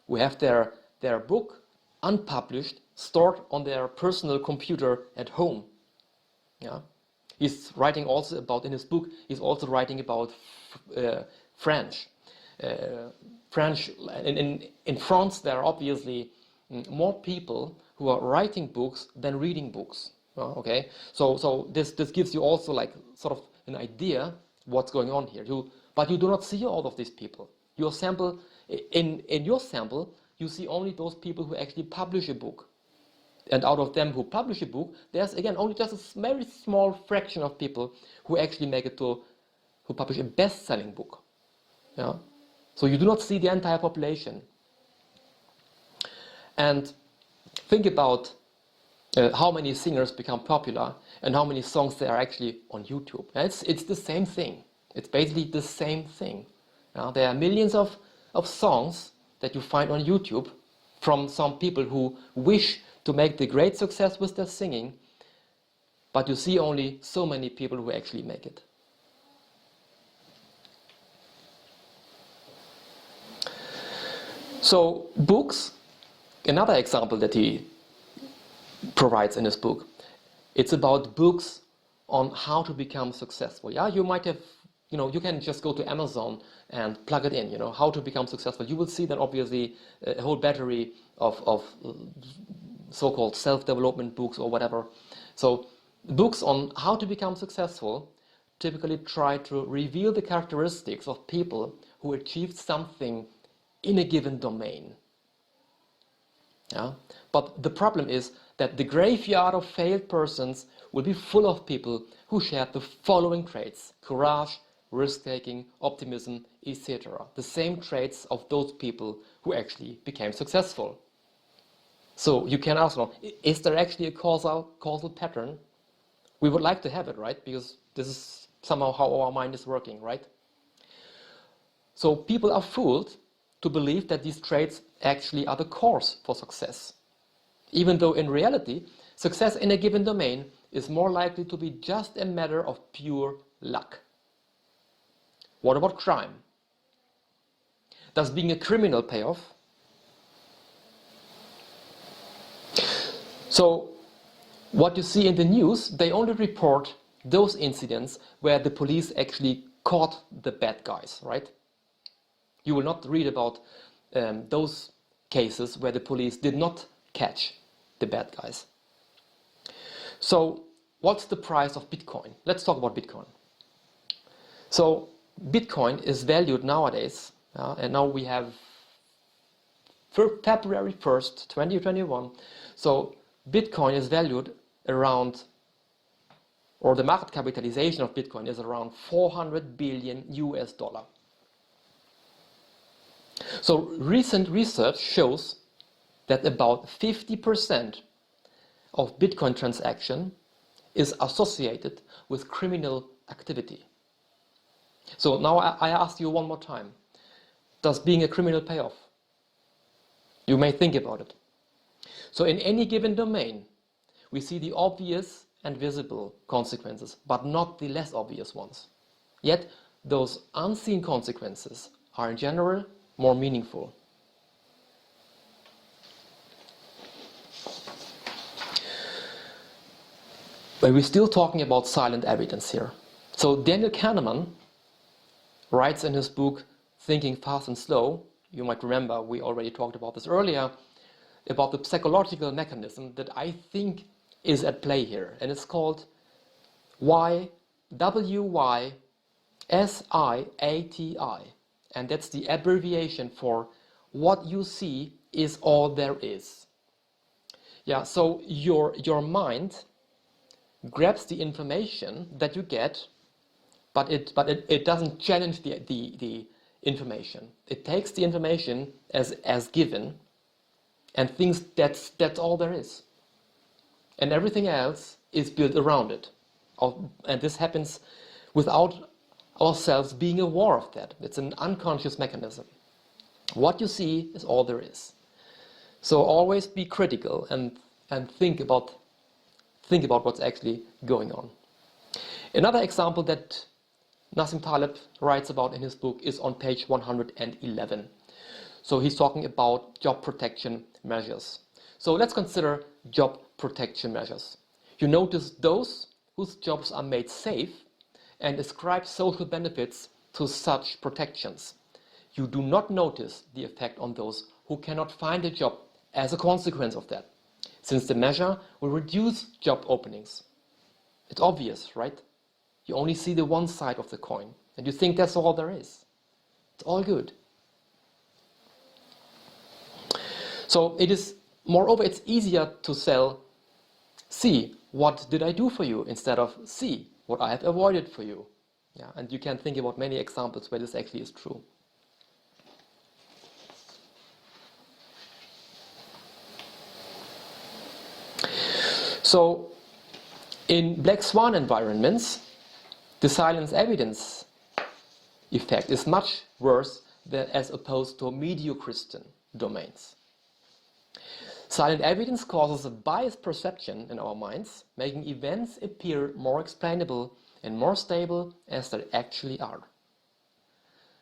who have their book unpublished, stored on their personal computer at home. He's writing also about, in his book, he's also writing about French. In France, there are obviously more people who are writing books than reading books. Okay, so this gives you also like sort of an idea what's going on here. But you do not see all of these people. Your sample, in your sample, you see only those people who actually publish a book. And out of them who publish a book, there's again only just a very small fraction of people who actually make it to, who publish a best-selling book. So you do not see the entire population. And think about how many singers become popular and how many songs there are actually on YouTube. It's the same thing. It's basically the same thing. There are millions of songs that you find on YouTube from some people who wish to make the great success with their singing, but you see only so many people who actually make it. So books, another example that he provides in his book, it's about books on how to become successful. You might have, you can just go to Amazon and plug it in, how to become successful. You will see then obviously a whole battery of so-called self-development books or whatever. So books on how to become successful typically try to reveal the characteristics of people who achieved something in a given domain. But the problem is that the graveyard of failed persons will be full of people who share the following traits: courage, risk-taking, optimism, etc. The same traits of those people who actually became successful. So you can ask, is there actually a causal pattern? We would like to have it, right? Because this is somehow how our mind is working, right? So people are fooled to believe that these traits actually are the cause for success, even though in reality, success in a given domain is more likely to be just a matter of pure luck. What about crime? Does being a criminal pay off? So what you see in the news, they only report those incidents where the police actually caught the bad guys, right? You will not read about those cases where the police did not catch the bad guys. So what's the price of Bitcoin? Let's talk about Bitcoin. So Bitcoin is valued nowadays, and now we have February 1st, 2021. So Bitcoin is valued around, or the market capitalization of Bitcoin is around $400 billion US. So recent research shows that about 50% of Bitcoin transaction is associated with criminal activity. So now I ask you one more time, does being a criminal pay off? You may think about it. So in any given domain, we see the obvious and visible consequences, but not the less obvious ones. Yet, those unseen consequences are in general more meaningful. But we're still talking about silent evidence here. So Daniel Kahneman writes in his book, Thinking Fast and Slow, you might remember we already talked about this earlier, about the psychological mechanism that I think is at play here. And it's called WYSIATI. And that's the abbreviation for what you see is all there is. Yeah, so your mind grabs the information that you get, but it doesn't challenge the information. It takes the information as given and thinks that's all there is. And everything else is built around it. And this happens without ourselves being aware of that. It's an unconscious mechanism. What you see is all there is. So always be critical and think about what's actually going on. Another example that Nassim Taleb writes about in his book is on page 111. So he's talking about job protection measures. So let's consider job protection measures. You notice those whose jobs are made safe and ascribe social benefits to such protections. You do not notice the effect on those who cannot find a job as a consequence of that, since the measure will reduce job openings. It's obvious, right? You only see the one side of the coin, and you think that's all there is. It's all good. So moreover, it's easier to see what did I do for you instead of see what I have avoided for you. Yeah, and you can think about many examples where this actually is true. So, in Black Swan environments, the silence evidence effect is much worse than as opposed to mediocristan domains. Silent evidence causes a biased perception in our minds, making events appear more explainable and more stable as they actually are.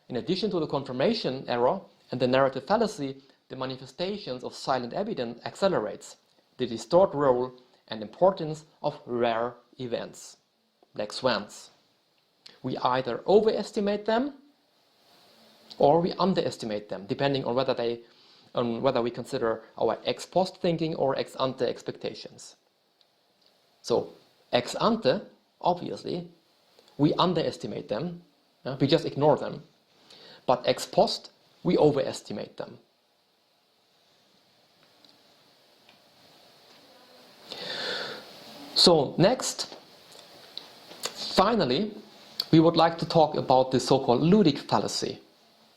In addition to the confirmation error and the narrative fallacy, the manifestations of silent evidence accelerates the distorted role and importance of rare events, black swans. We either overestimate them or we underestimate them, depending on whether we consider our ex post thinking or ex ante expectations. So, ex ante, obviously, we underestimate them, we just ignore them, but ex post, we overestimate them. So next, finally, we would like to talk about the so-called Ludic Fallacy.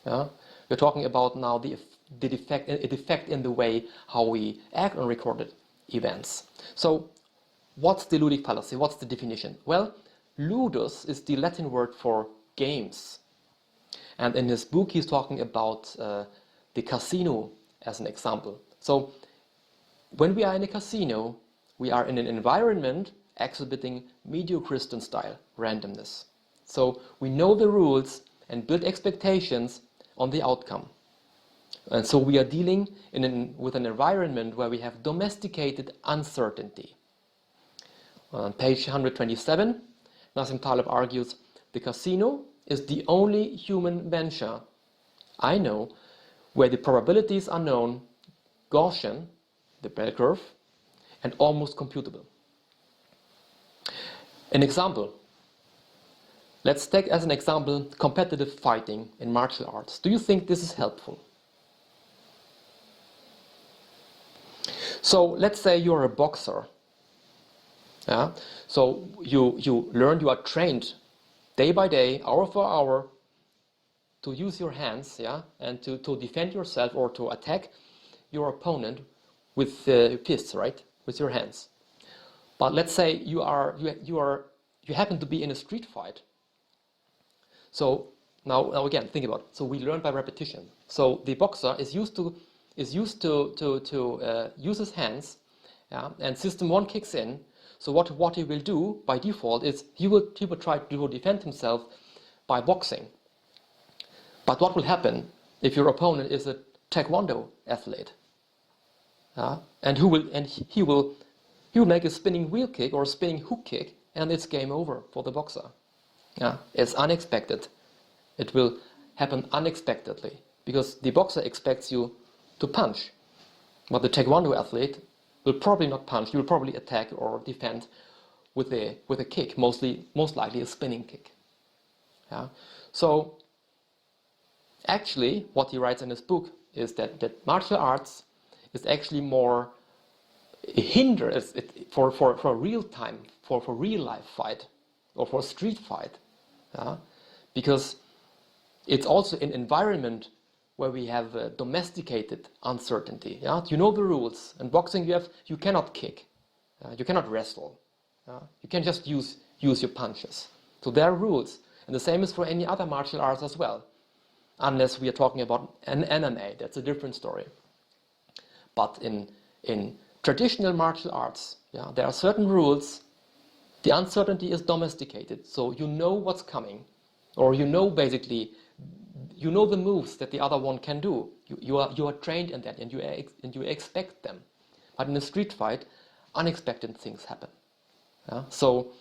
Yeah? We're talking about now the defect in the way how we act on recorded events. So what's the Ludic Fallacy? What's the definition? Well, ludus is the Latin word for games. And in his book, he's talking about the casino as an example. So when we are in a casino, we are in an environment exhibiting mediocristan style randomness. So we know the rules and build expectations on the outcome. And so we are dealing with an environment where we have domesticated uncertainty. On page 127, Nassim Taleb argues, the casino is the only human venture I know where the probabilities are known, Gaussian, the bell curve, and almost computable. An example. Let's take as an example competitive fighting in martial arts. Do you think this is helpful? So let's say you're a boxer. Yeah? So you learn, you are trained day by day, hour for hour, to use your hands, yeah, and to defend yourself or to attack your opponent with fists, right, with your hands. But let's say you happen to be in a street fight. So now again, think about it. So we learn by repetition. So the boxer is used to use his hands yeah, and system 1 kicks in. So what he will do by default is he will try to defend himself by boxing. But what will happen if your opponent is a taekwondo athlete? And he will make a spinning wheel kick or a spinning hook kick, and it's game over for the boxer. Yeah, it's unexpected. It will happen unexpectedly because the boxer expects you to punch, but the taekwondo athlete will probably not punch. He will probably attack or defend with a kick, most likely a spinning kick. Yeah. So actually, what he writes in his book is that martial arts is actually more a hinder for real time, for real life fight or for street fight, because it's also an environment where we have domesticated uncertainty. You know the rules. In boxing, you cannot kick, you cannot wrestle, you can just use your punches. So there are rules, and the same is for any other martial arts as well, unless we are talking about an MMA. That's a different story. But in traditional martial arts, there are certain rules. The uncertainty is domesticated, so you know what's coming, or you know basically, you know the moves that the other one can do. You are trained in that, and you expect them. But in a street fight, unexpected things happen. So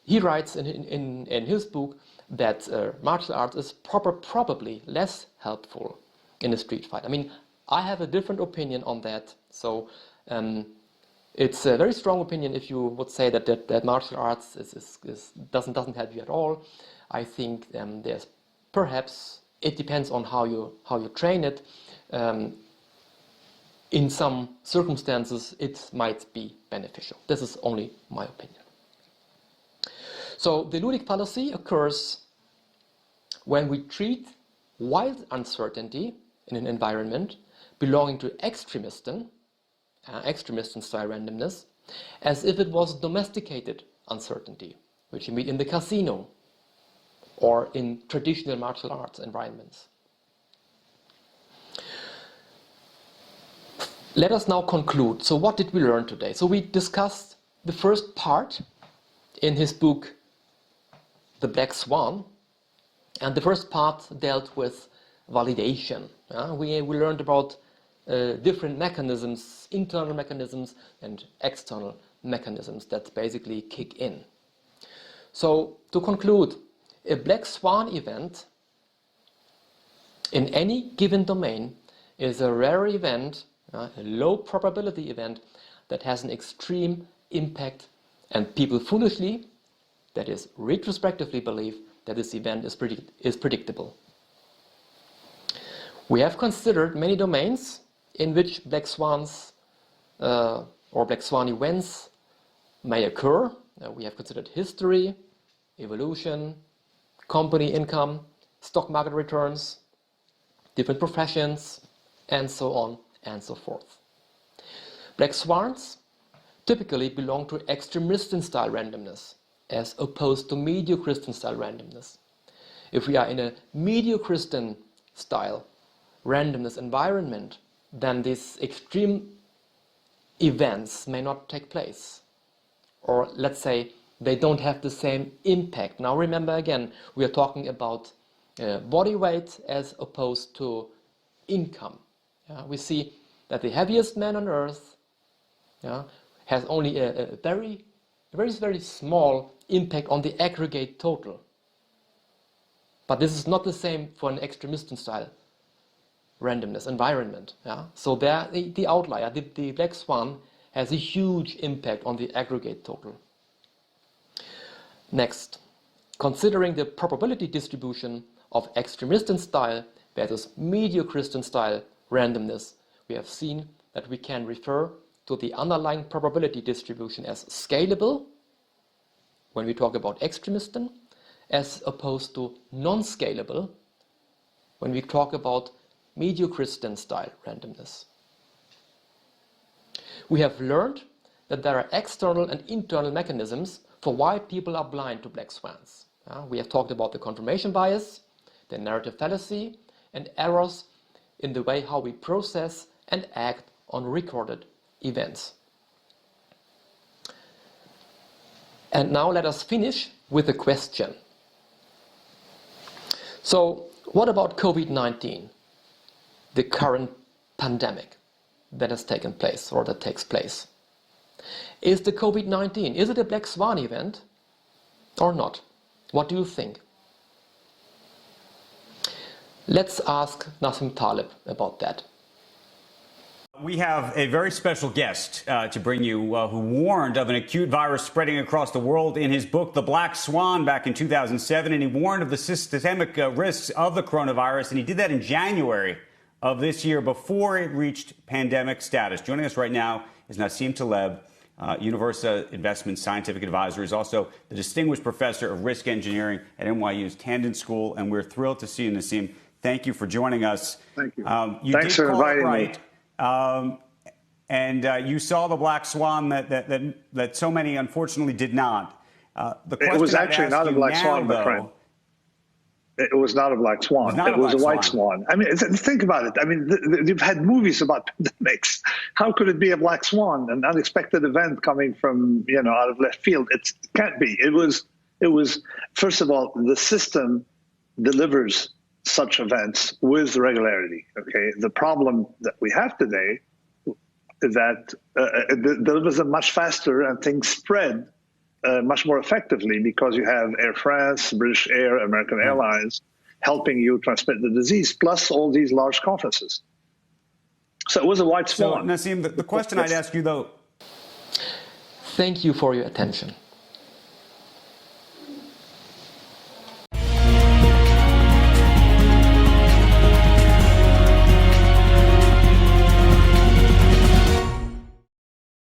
he writes in his book that martial arts is probably less helpful in a street fight. I mean, I have a different opinion on that. So it's a very strong opinion if you would say that martial arts doesn't help you at all. I think there's perhaps, it depends on how you train it. In some circumstances, it might be beneficial. This is only my opinion. So the Ludic Fallacy occurs when we treat wild uncertainty in an environment belonging to extremism style randomness, as if it was domesticated uncertainty, which you meet in the casino or in traditional martial arts environments. Let us now conclude. So what did we learn today? So we discussed the first part in his book, The Black Swan, and the first part dealt with validation. We learned about different mechanisms, internal mechanisms and external mechanisms that basically kick in. So to conclude, a black swan event in any given domain is a rare event, a low probability event that has an extreme impact, and people foolishly, that is retrospectively, believe that this event is predictable. We have considered many domains in which black swans or black swan events may occur. We have considered history, evolution, company income, stock market returns, different professions, and so on and so forth. Black swans typically belong to extremist style randomness as opposed to mediocre style randomness. If we are in a mediocre style randomness environment, then these extreme events may not take place. Or let's say they don't have the same impact. Now remember again, we are talking about body weight as opposed to income. We see that the heaviest man on earth has only a very small impact on the aggregate total. But this is not the same for an extremist style randomness environment. So there, the outlier, the black swan, has a huge impact on the aggregate total. Next, considering the probability distribution of extremist style versus mediocre style randomness, we have seen that we can refer to the underlying probability distribution as scalable when we talk about extremism, as opposed to non-scalable when we talk about mediocre style randomness. We have learned that there are external and internal mechanisms for why people are blind to black swans. We have talked about the confirmation bias, the narrative fallacy, and errors in the way how we process and act on recorded events. And now let us finish with a question. So, what about COVID-19, the current pandemic that has taken place or that takes place? Is the COVID-19, is it a Black Swan event or not? What do you think? Let's ask Nassim Taleb about that. We have a very special guest to bring you who warned of an acute virus spreading across the world in his book, The Black Swan, back in 2007. And he warned of the systemic risks of the coronavirus. And he did that in January of this year before it reached pandemic status. Joining us right now is Nassim Taleb, Universa Investment Scientific Advisor. He's also the Distinguished Professor of Risk Engineering at NYU's Tandon School. And we're thrilled to see you, Nassim. Thank you for joining us. Thank you. Thanks for inviting me. You saw the Black Swan that so many unfortunately did not. It was actually not a Black Swan, my friend. It was not a Black Swan. It was a white swan. I mean, think about it. I mean, you've had movies about pandemics. How could it be a Black Swan, an unexpected event coming from, out of left field? It can't be. It was, first of all, the system delivers such events with regularity. Okay, the problem that we have today is that it delivers them much faster and things spread much more effectively because you have Air France, British Air, American Airlines helping you transmit the disease, plus all these large conferences. So it was a white swan. So, Nassim, the question I'd ask you, though. Thank you for your attention.